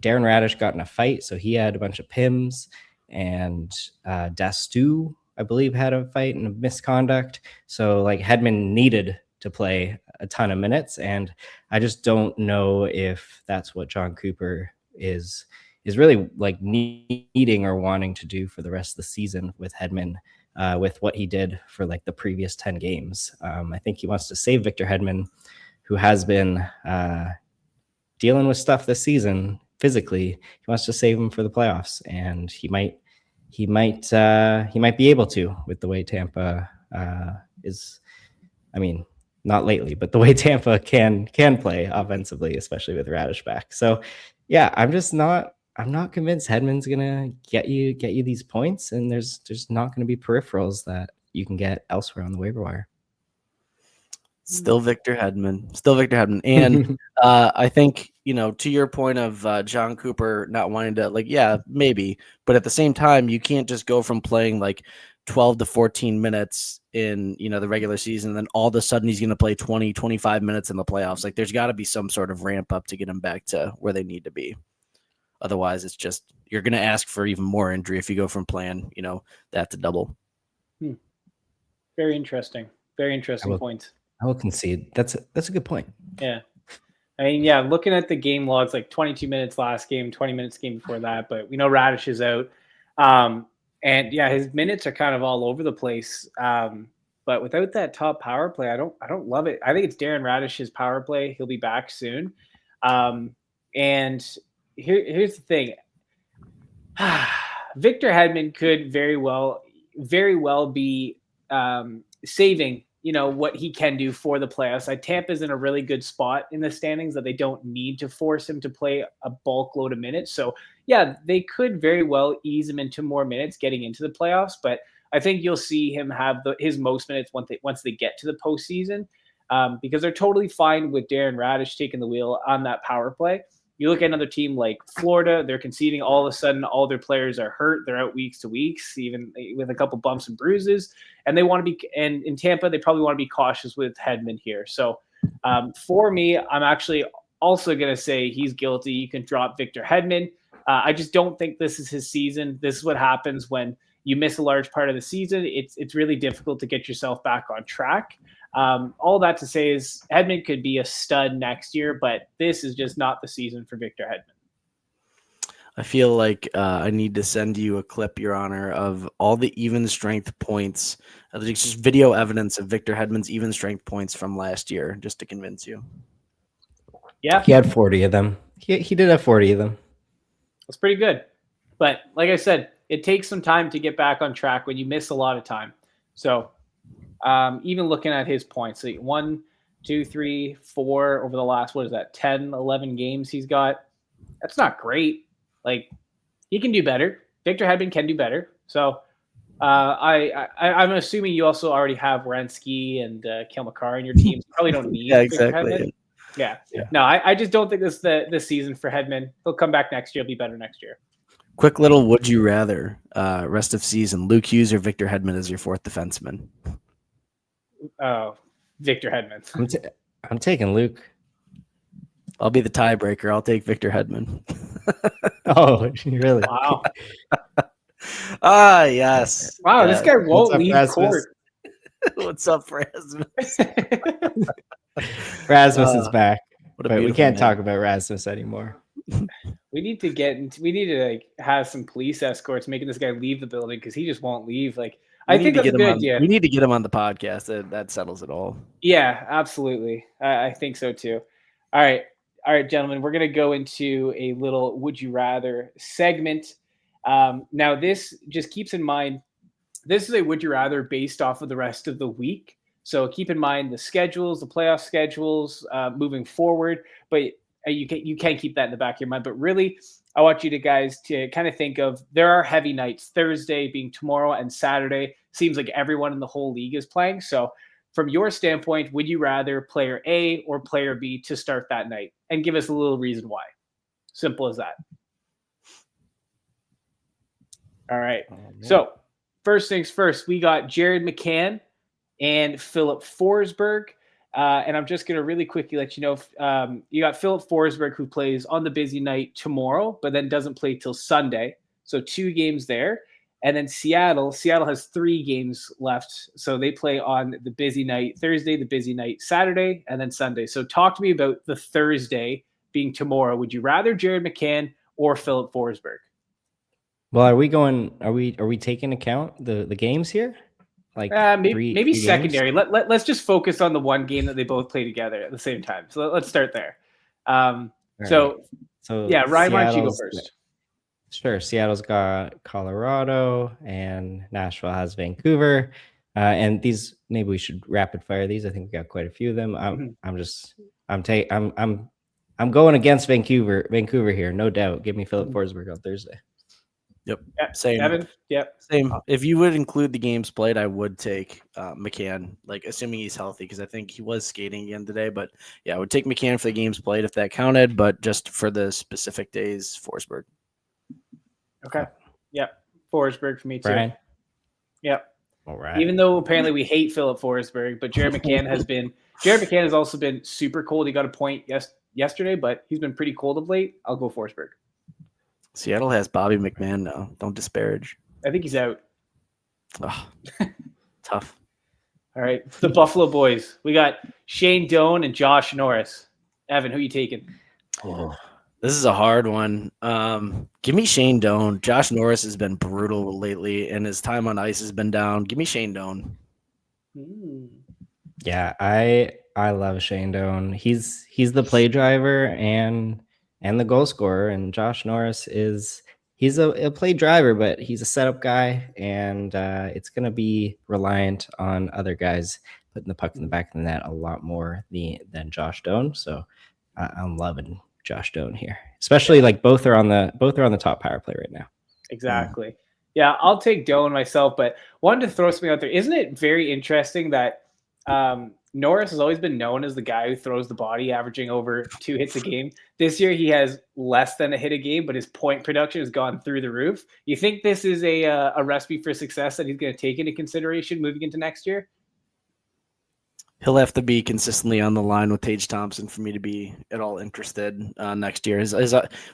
Darren Radish got in a fight, so he had a bunch of PIMs, and Dastu, I believe, had a fight and a misconduct. So like Hedman needed to play a ton of minutes, and I just don't know if that's what John Cooper is really like needing or wanting to do for the rest of the season with Hedman, with what he did for like the previous 10 games. I think he wants to save Victor Hedman, who has been dealing with stuff this season physically. He wants to save him for the playoffs, and he might be able to with the way Tampa is. I mean, not lately, but the way Tampa can play offensively, especially with Radish back. So yeah, I'm not convinced Hedman's gonna get you these points, and there's not gonna be peripherals that you can get elsewhere on the waiver wire. Still Victor Hedman. And I think, to your point of John Cooper not wanting to, like, yeah, maybe, but at the same time, you can't just go from playing like 12 to 14 minutes in, the regular season, and then all of a sudden he's going to play 20, 25 minutes in the playoffs. Like, there's got to be some sort of ramp up to get him back to where they need to be. Otherwise, it's just, you're going to ask for even more injury if you go from playing, that to double. Very interesting. Very interesting points. I will concede. That's a good point. Yeah. I mean, yeah, looking at the game logs, like 22 minutes last game, 20 minutes game before that, but we know Radish is out. And yeah, his minutes are kind of all over the place. But without that top power play, I don't love it. I think it's Darren Radish's power play. He'll be back soon. And here's the thing. Victor Hedman could very well be saving, what he can do for the playoffs. Tampa's in a really good spot in the standings that they don't need to force him to play a bulk load of minutes. So yeah, they could very well ease him into more minutes getting into the playoffs, but I think you'll see him have his most minutes once they get to the postseason, because they're totally fine with Darren Radish taking the wheel on that power play. You look at another team like Florida, they're conceding all of a sudden all their players are hurt. They're out weeks to weeks, even with a couple bumps and bruises. And they want to be, and in Tampa, they probably want to be cautious with Hedman here. So for me, I'm actually also going to say he's guilty. You can drop Victor Hedman. I just don't think this is his season. This is what happens when you miss a large part of the season. It's really difficult to get yourself back on track. All that to say is Hedman could be a stud next year, but this is just not the season for Victor Hedman. I feel like I need to send you a clip, Your Honor, of all the even strength points. There's just video evidence of Victor Hedman's even strength points from last year, just to convince you. Yeah. He had 40 of them. He did have 40 of them. That's pretty good. But like I said, it takes some time to get back on track when you miss a lot of time. So even looking at his points, so 1, 2, 3, 4 over the last, 10, 11 games he's got. That's not great. Like, he can do better. Victor Hedman can do better. So I'm assuming you also already have Werenski and Kale McCarr in your team. You probably don't need Victor Hedman. Yeah. No, I just don't think this is the season for Hedman. He'll come back next year. He'll be better next year. Quick little would you rather rest of season. Luke Hughes or Victor Hedman as your fourth defenseman? Victor Hedman. I'm taking Luke. I'll be the tiebreaker. I'll take Victor Hedman. Oh, really? Wow. Yes. Wow, this guy won't leave court. What's up, Rasmus? Rasmus is back. But we can't talk about Rasmus anymore. We need to have some police escorts making this guy leave the building because he just won't leave. I think that's a good idea. We need to get him on the podcast. That settles it all. Yeah, absolutely. I think so too. All right, gentlemen, we're going to go into a little Would You Rather segment. Now, this just keeps in mind, this is a Would You Rather based off of the rest of the week. So keep in mind the schedules, the playoff schedules moving forward. But you can keep that in the back of your mind. But really, I want you guys to kind of think of, there are heavy nights, Thursday being tomorrow and Saturday. Seems like everyone in the whole league is playing. So from your standpoint, would you rather player A or player B to start that night? And give us a little reason why. Simple as that. All right. So first things first, we got Jared McCann and Philip Forsberg. And I'm just going to really quickly let you know, you got Philip Forsberg, who plays on the busy night tomorrow, but then doesn't play till Sunday. So 2 games there. And then Seattle has 3 games left. So they play on the busy night Thursday, the busy night Saturday, and then Sunday. So talk to me about the Thursday being tomorrow. Would you rather Jared McCann or Philip Forsberg? Well, are we taking account the games here? Like maybe secondary. Let's just focus on the one game that they both play together at the same time. So let's start there. So yeah, Ryan, why don't you go first? Sure. Seattle's got Colorado and Nashville has Vancouver. And these, maybe we should rapid fire these. I think we got quite a few of them. I'm going against Vancouver here, no doubt. Give me Philip Forsberg on Thursday. Yep. Same. Evan? Yep. Same. If you would include the games played, I would take McCann, like assuming he's healthy, because I think he was skating again today. But yeah, I would take McCann for the games played if that counted. But just for the specific days, Forsberg. Okay. Yep. Forsberg for me too. Brian? Yep. All right. Even though apparently we hate Philip Forsberg, but Jared McCann has also been super cold. He got a point yesterday, but he's been pretty cold of late. I'll go Forsberg. Seattle has Bobby McMahon now. Don't disparage. I think he's out. Oh, tough. All right. The Buffalo Boys. We got Shane Doan and Josh Norris. Evan, who are you taking? Oh, this is a hard one. Give me Shane Doan. Josh Norris has been brutal lately, and his time on ice has been down. Give me Shane Doan. Yeah, I love Shane Doan. He's the play driver and the goal scorer, and Josh Norris he's a play driver, but he's a setup guy, and it's gonna be reliant on other guys putting the puck in the back of the net a lot more than Josh Doan. So I'm loving Josh Doan here, especially like both are on the top power play right now. Exactly. Yeah, I'll take Doan myself, but wanted to throw something out there. Isn't it very interesting that Norris has always been known as the guy who throws the body, averaging over 2 hits a game. This year, he has less than a hit a game, but his point production has gone through the roof. You think this is a recipe for success that he's going to take into consideration moving into next year? He'll have to be consistently on the line with Tage Thompson for me to be at all interested next year.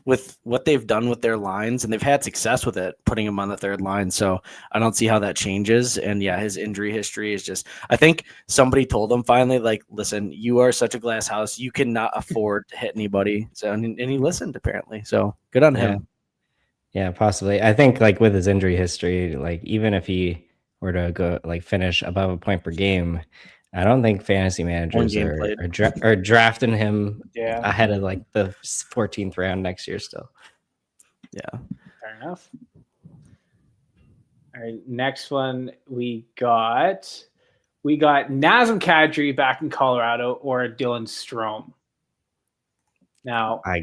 With what they've done with their lines, and they've had success with it, putting him on the third line. So I don't see how that changes. And yeah, his injury history is just, I think somebody told him finally, like, listen, you are such a glass house. You cannot afford to hit anybody. So, and he listened apparently. So good on him. Yeah, possibly. I think like with his injury history, like even if he were to go like finish above a point per game, I don't think fantasy managers are drafting him ahead of like the 14th round next year still. Yeah. Fair enough. All right. Next one we got Nazem Kadri back in Colorado or Dylan Strome. Now I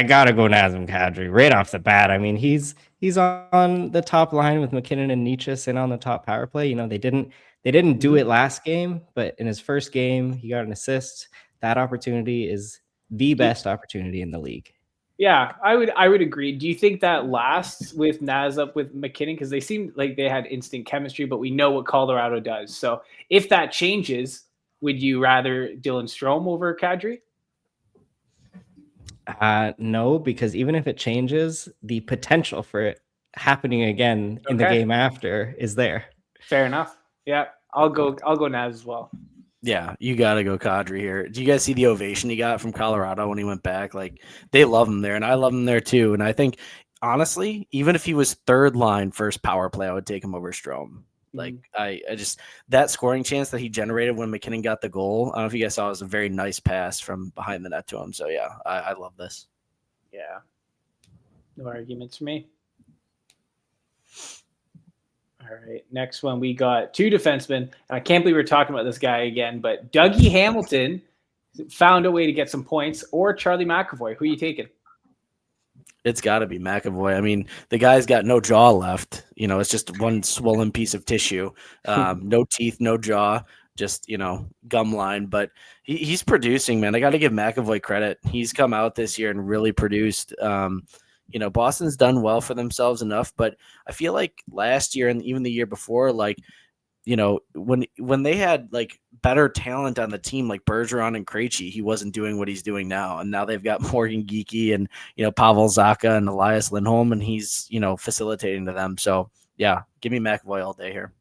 gotta go Nazem Kadri right off the bat. I mean, he's on the top line with McKinnon and Nietzsche and on the top power play. You know, they didn't do it last game, but in his first game, he got an assist. That opportunity is the best opportunity in the league. Yeah, I would agree. Do you think that lasts with Naz up with McKinnon? Because they seemed like they had instant chemistry, but we know what Colorado does. So if that changes, would you rather Dylan Strome over Kadri? No, because even if it changes, the potential for it happening again in the game after is there. Fair enough. Yeah, I'll go Naz as well. Yeah, you got to go Kadri here. Do you guys see the ovation he got from Colorado when he went back? Like, they love him there, and I love him there too. And I think, honestly, even if he was third line first power play, I would take him over Strome. Like, I just, that scoring chance that he generated when McKinnon got the goal, I don't know if you guys saw, it was a very nice pass from behind the net to him. So, yeah, I love this. Yeah. No arguments for me. All right, next one, we got 2 defensemen. And I can't believe we're talking about this guy again, but Dougie Hamilton found a way to get some points, or Charlie McAvoy. Who are you taking? It's got to be McAvoy. I mean, the guy's got no jaw left. It's just one swollen piece of tissue. No teeth, no jaw, just, gum line. But he's producing, man. I got to give McAvoy credit. He's come out this year and really produced. Boston's done well for themselves enough, but I feel like last year and even the year before, when they had better talent on the team, like Bergeron and Krejci, he wasn't doing what he's doing now. And now they've got Morgan Geekie and, Pavel Zacha and Elias Lindholm, and he's, facilitating to them. So yeah, give me McAvoy all day here.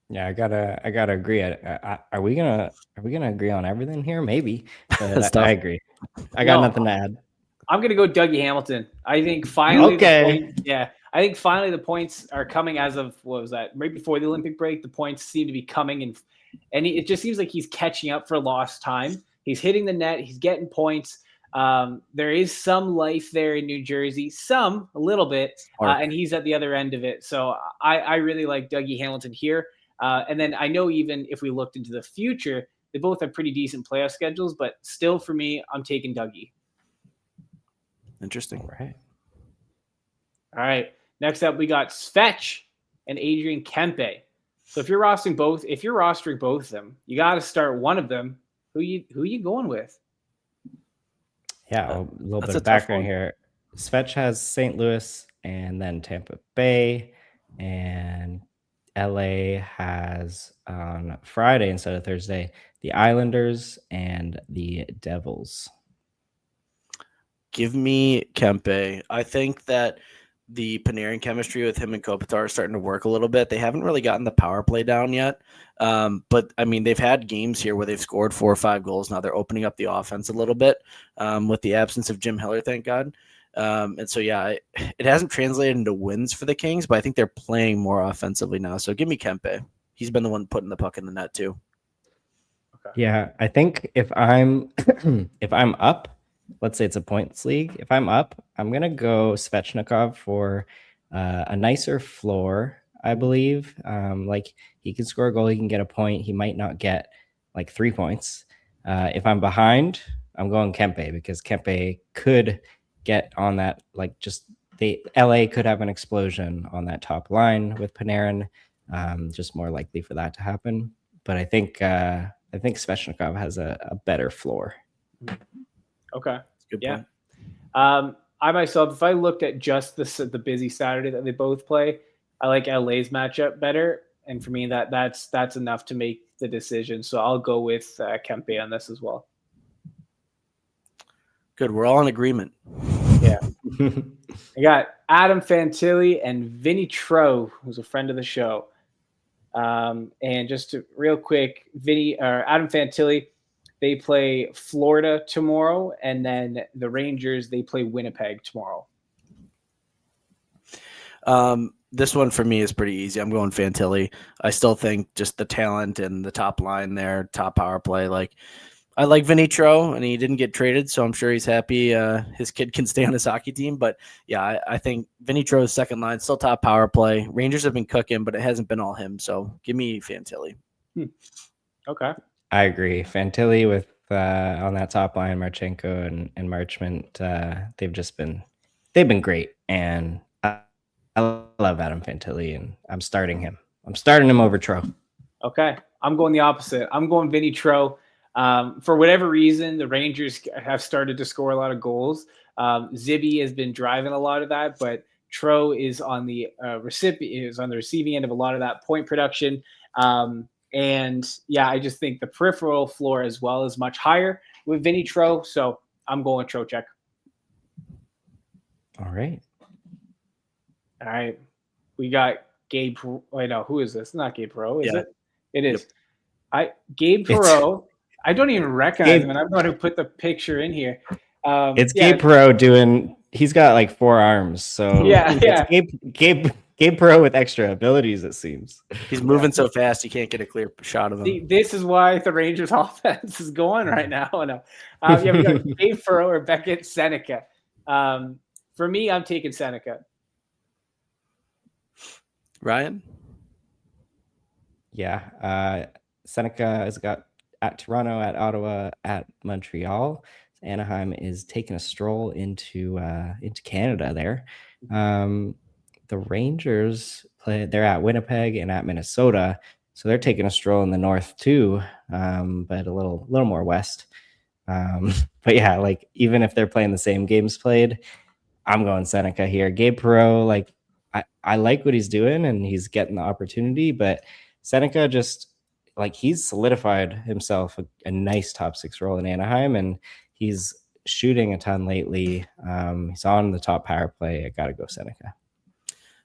Yeah, I gotta agree. Are we gonna agree on everything here? Maybe, but I agree. I got nothing to add. I'm gonna go Dougie Hamilton. I think finally, okay. I think finally the points are coming as of, what was that, right before the Olympic break. The points seem to be coming, and it just seems like he's catching up for lost time. He's hitting the net. He's getting points. There is some life there in New Jersey, a little bit, and he's at the other end of it. So I really like Dougie Hamilton here. And then I know even if we looked into the future, they both have pretty decent playoff schedules, but still for me, I'm taking Dougie. Interesting. All right. Next up, we got Svetch and Adrian Kempe. So if you're rostering both of them, you got to start one of them. Who you going with? Yeah, a little bit of background here. Svetch has St. Louis and then Tampa Bay, and LA has on Friday instead of Thursday the Islanders and the Devils. Give me Kempe. I think that the Panarin chemistry with him and Kopitar are starting to work a little bit. They haven't really gotten the power play down yet. But I mean, they've had games here where they've scored 4 or 5 goals. Now they're opening up the offense a little bit with the absence of Jim Hiller, thank God. And so, yeah, it hasn't translated into wins for the Kings, but I think they're playing more offensively now. So give me Kempe. He's been the one putting the puck in the net too. Okay. Yeah, I think if I'm up, let's say it's a points league. If I'm up, I'm going to go Svechnikov for a nicer floor, I believe. He can score a goal, he can get a point. He might not get 3 points. If I'm behind, I'm going Kempe because Kempe could get on that, LA could have an explosion on that top line with Panarin. Just more likely for that to happen. But I think Svechnikov has a better floor. Okay. Good point. I myself, if I looked at just the busy Saturday that they both play, I like LA's matchup better, and for me that's enough to make the decision. So I'll go with Kempe on this as well. Good, we're all in agreement. Yeah. I got Adam Fantilli and Vinny Tro, who's a friend of the show. And just real quick, Adam Fantilli. They play Florida tomorrow, and then the Rangers, they play Winnipeg tomorrow. This one for me is pretty easy. I'm going Fantilli. I still think just the talent and the top line there, top power play. I like Vinny Tro, and he didn't get traded, so I'm sure he's happy his kid can stay on his hockey team. But, yeah, I think Vinny Tro's second line, still top power play. Rangers have been cooking, but it hasn't been all him. So give me Fantilli. Okay. I agree. Fantilli with on that top line, Marchenko and Marchment, they've been great, and I love Adam Fantilli, and I'm starting him. I'm starting him over Tro. Okay, I'm going the opposite. I'm going Vinny Tro. For whatever reason, the Rangers have started to score a lot of goals. Zibby has been driving a lot of that, but Tro is on the receiving end of a lot of that point production. And yeah, I just think the peripheral floor as well is much higher with Vinny Tro. So I'm going Trocheck. All right. We got Gabe. Wait, no, who is this? Not Gabe Perreault, is it? It is. Yep. Gabe Perreault. I don't even recognize him, and I'm going to put the picture in here. It's Gabe Perreault he's got 4 arms. So it's Gabe Perreault with extra abilities, it seems. He's moving so fast you can't get a clear shot of him. See, this is why the Rangers offense is going right now. No. We got Gabe Perreault or Beckett Seneca. For me, I'm taking Seneca. Ryan? Yeah. Seneca has got at Toronto, at Ottawa, at Montreal. Anaheim is taking a stroll into Canada there. The Rangers they're at Winnipeg and at Minnesota, so they're taking a stroll in the north too, but a little more west. But yeah, like even if they're playing the same games played, I'm going Seneca here. Gabe Perreault, like I like what he's doing and he's getting the opportunity, but Seneca just like he's solidified himself a nice top 6 role in Anaheim, and he's shooting a ton lately. He's on the top power play. I gotta go Seneca.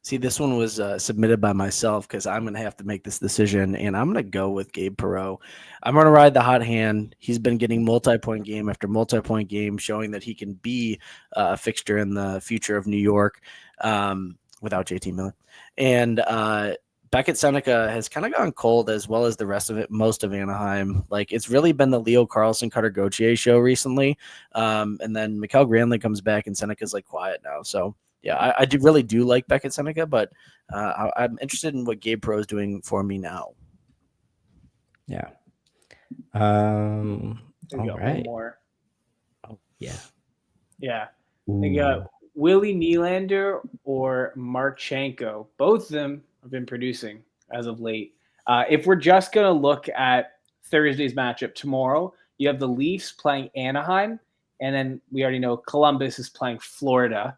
See, this one was submitted by myself because I'm going to have to make this decision, and I'm going to go with Gabe Perreault. I'm going to ride the hot hand. He's been getting multi-point game after multi-point game, showing that he can be a fixture in the future of New York without JT Miller. And Beckett Seneca has kind of gone cold, as well as the rest of it, most of Anaheim. Like, it's really been the Leo Carlson, Cutter Gauthier show recently. And then Mikael Granlund comes back, and Seneca's like quiet now. So, yeah, I really do like Beckett Seneca, but I'm interested in what Gabe Perreault is doing for me now. Yeah. We All got right. one more. Oh, yeah. Yeah. We got Willie Nylander or Marchenko. Both of them have been producing as of late. If we're just going to look at Thursday's matchup tomorrow, you have the Leafs playing Anaheim, and then we already know Columbus is playing Florida.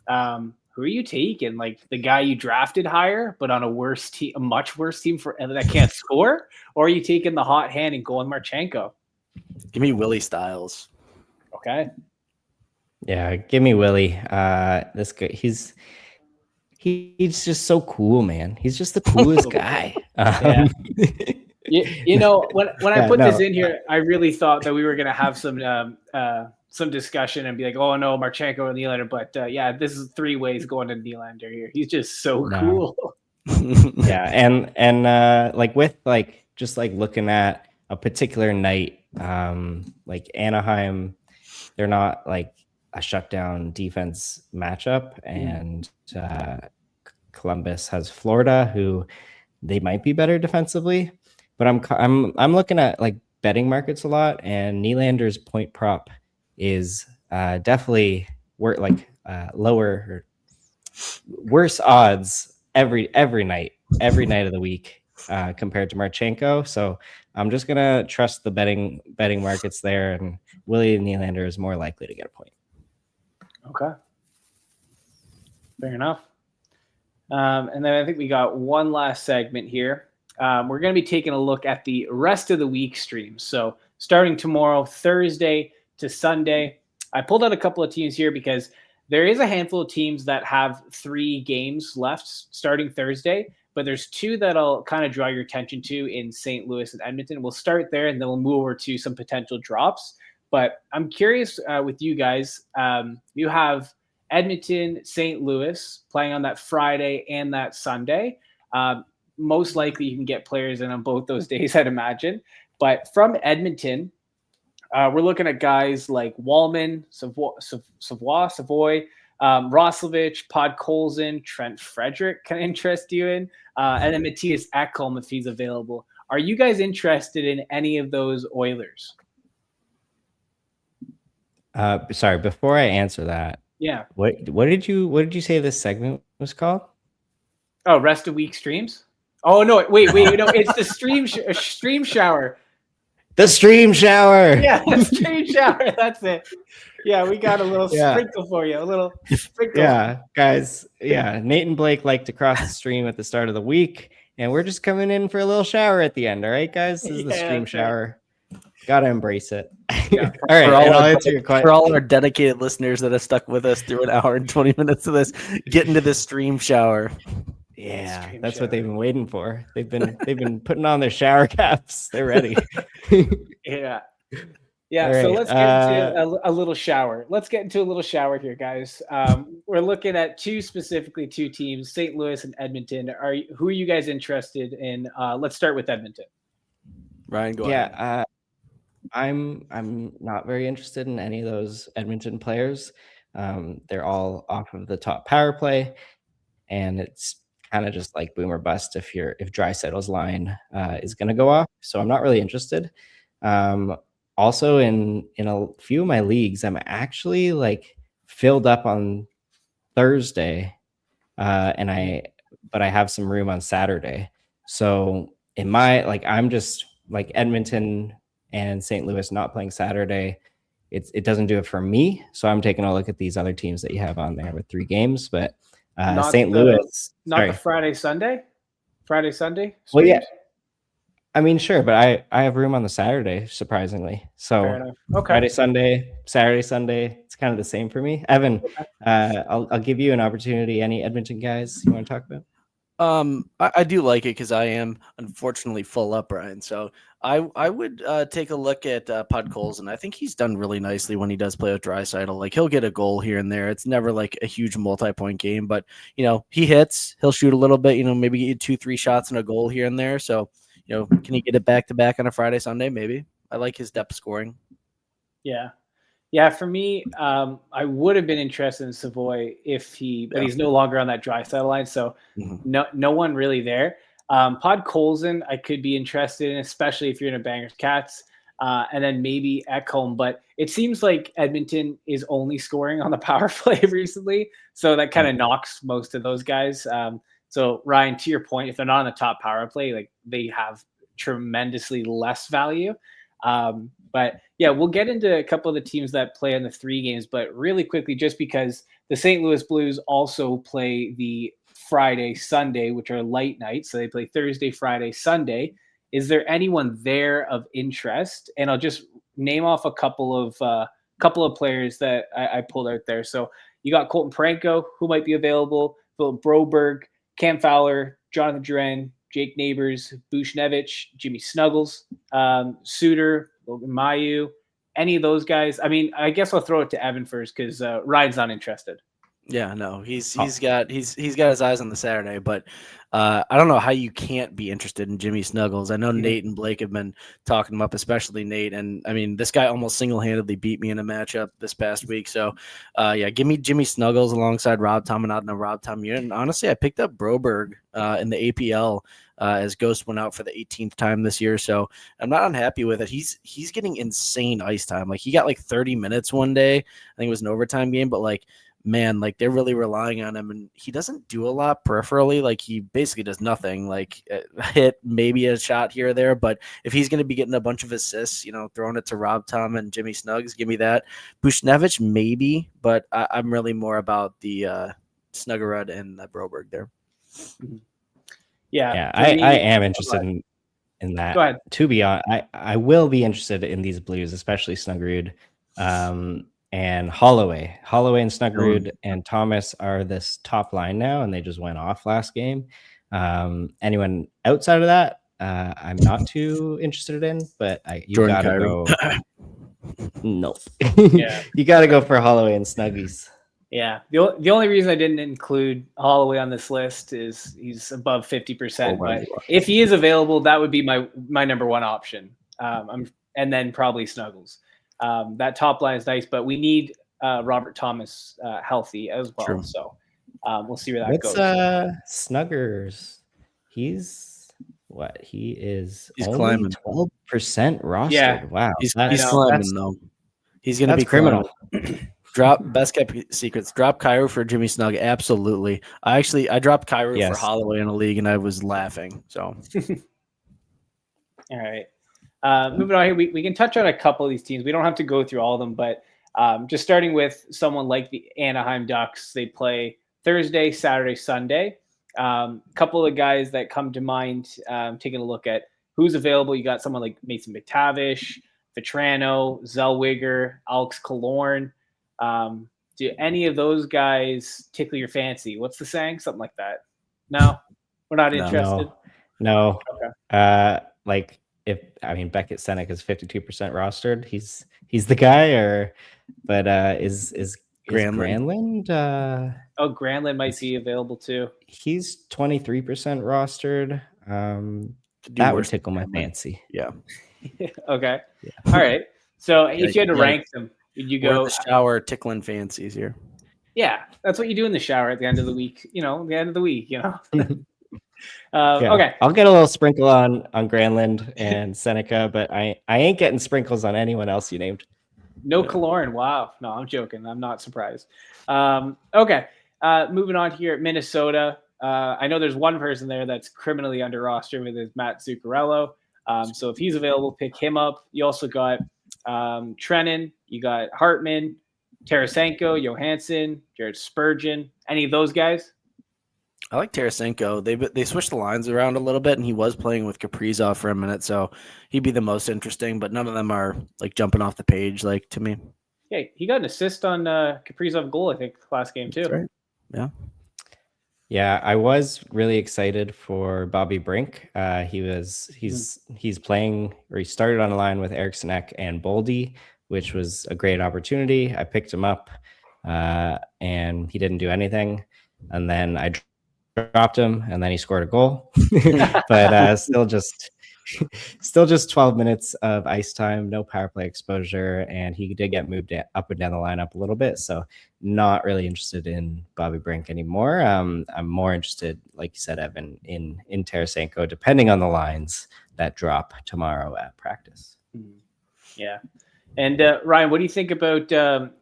Who are you taking? Like the guy you drafted higher, but on a worse team, a much worse team that can't score? Or are you taking the hot hand and going Marchenko? Give me Willie Styles. Okay. Yeah, give me Willie. This guy, he's just so cool, man. He's just the coolest guy. Yeah. You know, when I put this in here, I really thought that we were gonna have some discussion and be like, oh no, Marchenko and Nylander. But yeah, this is 3 ways going to Nylander here. He's just so cool. Yeah, and like with like just like looking at a particular night, like Anaheim, they're not like a shutdown defense matchup, and Columbus has Florida, who they might be better defensively, but I'm looking at like betting markets a lot, and Nylander's point prop is definitely lower or worse odds every night of the week compared to Marchenko. So I'm just gonna trust the betting markets there, and Willie Nylander is more likely to get a point. Okay, fair enough. And then I think we got one last segment here. We're going to be taking a look at the rest of the week streams. So starting tomorrow, Thursday to Sunday, I pulled out a couple of teams here because there is a handful of teams that have 3 games left starting Thursday, but there's 2 that I'll kind of draw your attention to in St. Louis and Edmonton. We'll start there and then we'll move over to some potential drops. But I'm curious with you guys, you have Edmonton, St. Louis playing on that Friday and that Sunday. Most likely you can get players in on both those days, I'd imagine. But from Edmonton, we're looking at guys like Wallman, Savoy, Roslovich, Podkolzin, Trent Frederick can interest you in, and then Matthias Ekholm if he's available. Are you guys interested in any of those Oilers? Sorry, before I answer that, yeah, what did you say this segment was called? Oh, rest of week streams. Oh no, wait, no, it's the stream shower. The stream shower. Yeah, the stream shower. That's it. Yeah, we got a little sprinkle for you. A little sprinkle. Yeah, guys. Yeah, Nate and Blake like to cross the stream at the start of the week, and we're just coming in for a little shower at the end. All right, guys. This is the stream shower. Gotta embrace it. Yeah. All right, I'll answer your question. For all our dedicated listeners that have stuck with us through an hour and 20 minutes of this, get into the stream shower. Yeah, that's what they've been waiting for. They've been putting on their shower caps. They're ready. Yeah. Right. So let's get into a little shower. Let's get into a little shower here, guys. We're looking at two teams, St. Louis and Edmonton. Who are you guys interested in? Let's start with Edmonton. Ryan, go ahead. I'm not very interested in any of those Edmonton players. They're all off of the top power play, and it's kind of just like boom or bust if Draisaitl's line is going to go off. So I'm not really interested. Also in a few of my leagues, I'm actually like filled up on Thursday, but I have some room on Saturday. So in my I'm just like Edmonton and St. Louis not playing Saturday. It doesn't do it for me. So I'm taking a look at these other teams that you have on there with 3 games, but St. Louis, not the Friday Sunday streams? Well, yeah. I mean, sure, but I have room on the Saturday, surprisingly. So Okay. Friday, Sunday, Saturday, Sunday, it's kind of the same for me. Evan, I'll give you an opportunity. Any Edmonton guys you want to talk about? I do like it because I am unfortunately full up, Brian. So I would take a look at Podkolzin, and I think he's done really nicely when he does play with Draisaitl. Like he'll get a goal here and there. It's never like a huge multi-point game, but he hits. He'll shoot a little bit. Maybe get 2-3 shots and a goal here and there. So can he get it back to back on a Friday, Sunday? Maybe. I like his depth scoring. Yeah. For me, I would have been interested in Savoy but he's no longer on that Draisaitl line, so no one really there. Podkolzin, I could be interested in, especially if you're in a Bangers Cats, and then maybe Ekholm. But it seems like Edmonton is only scoring on the power play recently, so that kind of knocks most of those guys. So Ryan, to your point, if they're not on the top power play, like they have tremendously less value. But yeah, we'll get into a couple of the teams that play in the 3 games, but really quickly, just because the St. Louis Blues also play the Friday, Sunday, which are light nights. So they play Thursday, Friday, Sunday. Is there anyone there of interest? And I'll just name off a couple of players that I pulled out there. So you got Colton Parayko, who might be available, Philip Broberg, Cam Fowler, Jonathan Drouin, Jake Neighbors, Bushnevich, Jimmy Snuggles, Suter, Logan Mayu, any of those guys. I mean, I guess I'll throw it to Evan first because Ryan's not interested. Yeah, no, he's got his eyes on the Saturday, but I don't know how you can't be interested in Jimmy Snuggles. I know Nate and Blake have been talking him up, especially Nate, and I mean this guy almost single-handedly beat me in a matchup this past week. So, yeah, give me Jimmy Snuggles alongside Rob Tom and out in a Rob Tom unit. And honestly, I picked up Broberg in the APL as Ghost went out for the 18th time this year. So I'm not unhappy with it. He's getting insane ice time. Like he got like 30 minutes one day. I think it was an overtime game, but like, man, like they're really relying on him, and he doesn't do a lot peripherally. Like he basically does nothing, like hit maybe a shot here or there. But if he's going to be getting a bunch of assists, throwing it to Rob Tom and Jimmy Snuggs, give me that. Bushnevich maybe, but I'm really more about the Snuggerud and Broberg there. Yeah, I am interested in that. Go ahead. To be honest, I will be interested in these Blues, especially Snuggerud. And Holloway and Snuggerud and Thomas are this top line now, and they just went off last game. Anyone outside of that, I'm not too interested in, but you gotta go. Nope. Yeah. You gotta go for Holloway and Snuggies. Yeah. The only reason I didn't include Holloway on this list is he's above 50%. But if he is available, that would be my number one option. And then probably Snuggles. That top line is nice, but we need Robert Thomas healthy as well. True. So we'll see where that goes. Snuggers? He's what? He's only climbing 12% rostered. Yeah. Wow. He's climbing though. He's going to be criminal. Drop best kept secrets. Drop Cairo for Jimmy Snug. Absolutely. I dropped Cairo for Holloway in a league, and I was laughing. So. All right. Moving on here, we can touch on a couple of these teams. We don't have to go through all of them, but just starting with someone like the Anaheim Ducks. They play Thursday, Saturday, Sunday. Couple of guys that come to mind, taking a look at who's available. You got someone like Mason McTavish, Vetrano, Zellweger, Alex Killorn. Do any of those guys tickle your fancy? What's the saying? Something like that. No, we're not interested. No. Okay. Beckett Senek is 52% rostered. He's the guy, but is Granlund? Granlund might be available too. He's 23% rostered. That would tickle my fancy. Yeah. Okay. Yeah. All right. So if you had to rank them, would you go in the shower tickling fancies here? Yeah, that's what you do in the shower at the end of the week. The end of the week. Yeah. Okay. I'll get a little sprinkle on Granlund and Seneca, but I ain't getting sprinkles on anyone else you named. No Kaloran. Wow. No, I'm joking. I'm not surprised. Okay. Moving on here at Minnesota. I know there's one person there that's criminally under roster with his Matt Zuccarello. So if he's available, pick him up. You also got Trennan. You got Hartman, Tarasenko, Johansson, Jared Spurgeon. Any of those guys? I like Tarasenko. They switched the lines around a little bit, and he was playing with Kaprizov for a minute, so he'd be the most interesting. But none of them are like jumping off the page, like to me. Yeah, he got an assist on Kaprizov goal, I think, last game too. That's right. Yeah. Yeah, I was really excited for Bobby Brink. He's playing, or he started on a line with Eriksson Ek and Boldy, which was a great opportunity. I picked him up, and he didn't do anything. And then I dropped him, and then he scored a goal. But still just 12 minutes of ice time, no power play exposure, and he did get moved up and down the lineup a little bit. So not really interested in Bobby Brink anymore. I'm more interested, like you said, Evan, in Tarasenko, depending on the lines that drop tomorrow at practice. Yeah. And Ryan, what do you think about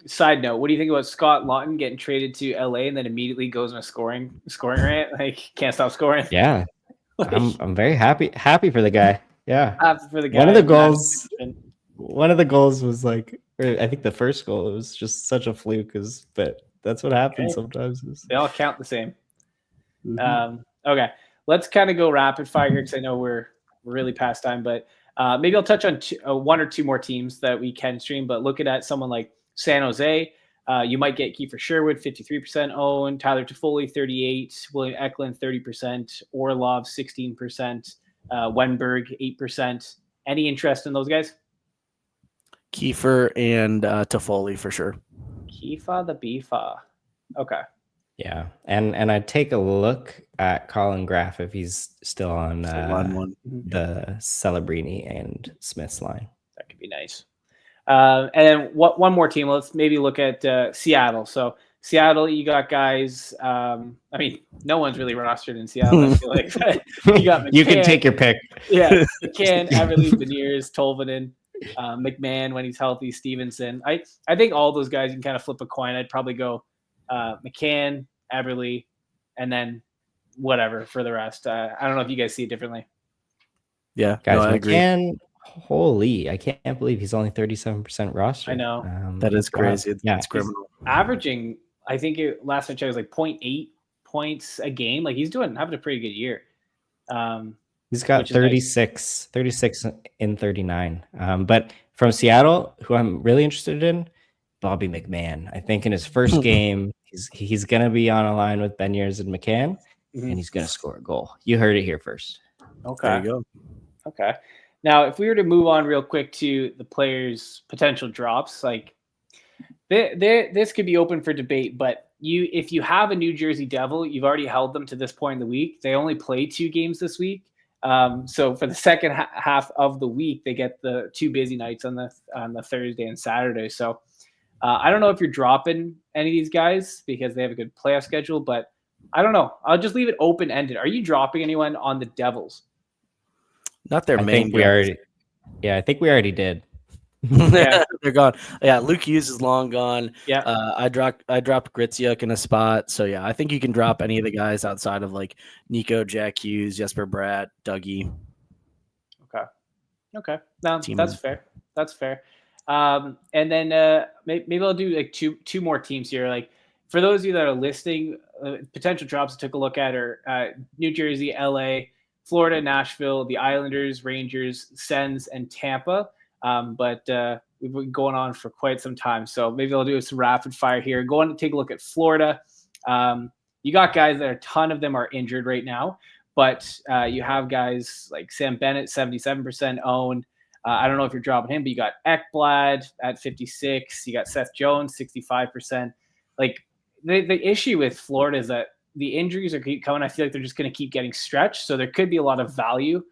side note? What do you think about Scott Lawton getting traded to LA and then immediately goes on a scoring rant? Like can't stop scoring. Yeah, I'm very happy for the guy. Yeah, happy for the guy. One of the goals was like, or I think the first goal, it was just such a fluke. But that's what happens sometimes. They all count the same. Okay, let's kind of go rapid fire here because I know we're really past time, but. Maybe I'll touch on one or two more teams that we can stream, but looking at someone like San Jose, you might get Kiefer Sherwood, 53% owned, Tyler Toffoli, 38%, William Eklund, 30%, Orlov, 16%, Wenberg, 8%. Any interest in those guys? Kiefer and Toffoli for sure. Kiefer the Beefa. Okay. Yeah, and I'd take a look at Colin Graff if he's still on the Celebrini and Smith's line. That could be nice. And then one more team. Let's maybe look at Seattle. So Seattle, you got guys. I mean, no one's really rostered in Seattle. I feel like you got McCann, you can take your pick. Yeah, McCann, Everly, Beniers, Tolvanen, McMahon when he's healthy, Stevenson. I think all those guys you can kind of flip a coin. I'd probably go McCann, Everly, and then whatever for the rest. I don't know if you guys see it differently. Yeah, guys, no, I McCann, holy, I can't believe he's only 37% roster. I know. That is crazy. Yeah, it's criminal. Averaging, I think last time I checked was like 0.8 points a game. Like he's having a pretty good year. He's got 36 in 39. But from Seattle, who I'm really interested in, Bobby McMahon. I think in his first game, he's going to be on a line with Beniers and McCann, and he's going to score a goal. You heard it here first. Okay. There you go. Okay. Now, if we were to move on real quick to the players' potential drops, like this could be open for debate, but if you have a New Jersey Devil, you've already held them to this point in the week. They only play 2 games this week. So for the second half of the week, they get the 2 busy nights on the Thursday and Saturday. So I don't know if you're dropping any of these guys because they have a good playoff schedule, but I don't know. I'll just leave it open-ended. Are you dropping anyone on the Devils? Not their main. I think we already did. Yeah. They're gone. Yeah, Luke Hughes is long gone. Yeah. I dropped Gritsuk in a spot. So yeah, I think you can drop any of the guys outside of like Nico, Jack Hughes, Jesper Bratt, Dougie. Okay. No, that's fair. That's fair. And then maybe I'll do like two more teams here. Like for those of you that are listing potential drops I took a look at are New Jersey, LA, Florida, Nashville, the Islanders, Rangers, Sens, and Tampa. But we've been going on for quite some time. So maybe I'll do some rapid fire here. Go on and take a look at Florida. You got guys that a ton of them are injured right now, but you have guys like Sam Bennett, 77% owned. I don't know if you're dropping him, but you got Ekblad at 56. You got Seth Jones, 65%. Like the issue with Florida is that the injuries are keep coming. I feel like they're just going to keep getting stretched. So there could be a lot of value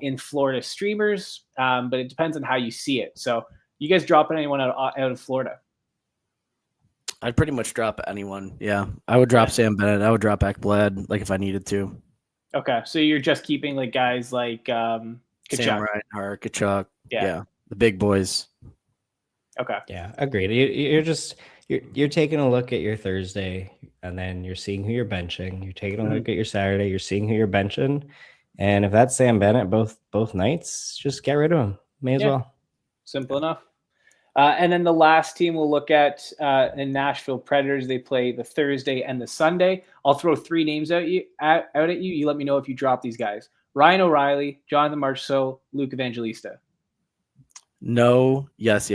in Florida streamers, but it depends on how you see it. So you guys dropping anyone out of Florida? I'd pretty much drop anyone. Yeah, I would drop Sam Bennett. I would drop Ekblad, like if I needed to. Okay, so you're just keeping like guys like Sam Kachuk. Reinhart, Kachuk. Yeah. Yeah, the big boys. Okay. Yeah, agreed. You're taking a look at your Thursday, and then you're seeing who you're benching. You're taking a look at your Saturday. You're seeing who you're benching, and if that's Sam Bennett both nights, just get rid of him. May as Yeah. well. Simple enough. And then the last team we'll look at in Nashville Predators. They play the Thursday and the Sunday. I'll throw 3 names out at you. You let me know if you drop these guys: Ryan O'Reilly, Jonathan Marchessault, Luke Evangelista. No, yes.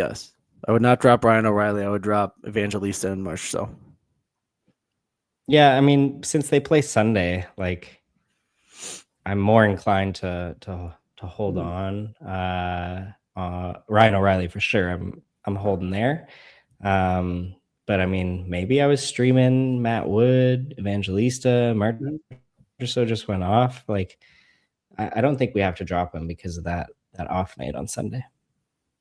I would not drop Ryan O'Reilly. I would drop Evangelista and Marchessault. Yeah, I mean, since they play Sunday, like I'm more inclined to hold on. Ryan O'Reilly for sure. I'm holding there. But I mean, maybe I was streaming Matt Wood, Evangelista, Marchessault just went off. Like, I don't think we have to drop him because of that off night on Sunday.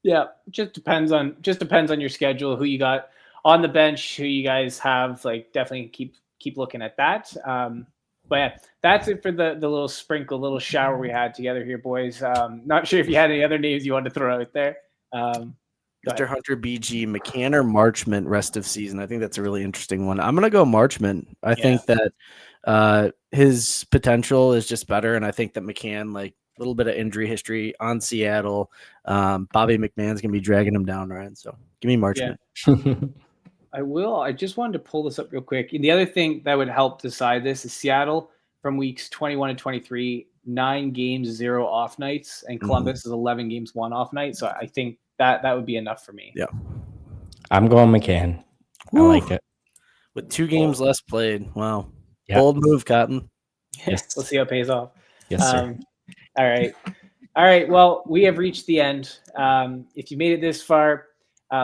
Yeah, just depends on your schedule, who you got on the bench, who you guys have. Like, definitely keep looking at that. But yeah, that's it for the little sprinkle, little shower we had together here, boys. Not sure if you had any other names you wanted to throw out there. Mr. Hunter BG, McCann or Marchment rest of season. I think that's a really interesting one. I'm gonna go Marchment. I think that his potential is just better, and I think that McCann, like a little bit of injury history on Seattle, Bobby McMahon's gonna be dragging him down, Ryan. So give me Marchment. Yeah. I will. I just wanted to pull this up real quick. And the other thing that would help decide this is Seattle from weeks 21 and 23, 9 games, 0 off nights, and Columbus is 11 games, 1 off night. So I think that would be enough for me. Yeah. I'm going McCann. I like it. With 2 games less played. Wow. Yep. Bold move, Cotton. Yes. We'll see how it pays off. Yes, sir. All right. Well, we have reached the end. If you made it this far,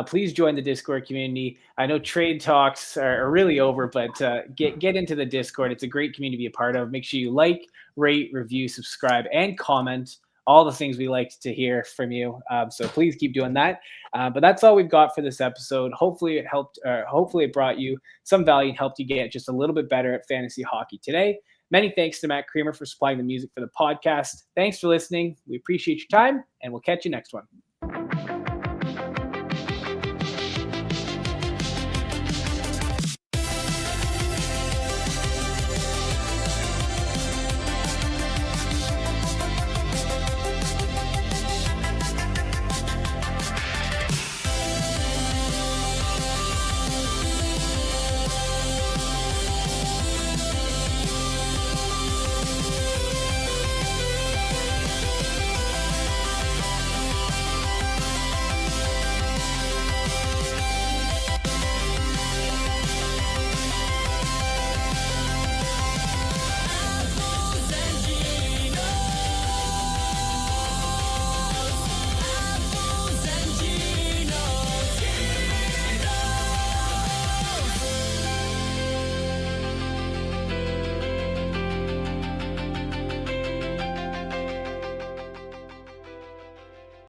please join the Discord community. I know trade talks are really over, but get into the Discord. It's a great community to be a part of. Make sure you like, rate, review, subscribe, and comment. All the things we like to hear from you. So please keep doing that. But that's all we've got for this episode. Hopefully it helped. Hopefully it brought you some value and helped you get just a little bit better at fantasy hockey today. Many thanks to Matt Creamer for supplying the music for the podcast. Thanks for listening. We appreciate your time, and we'll catch you next one.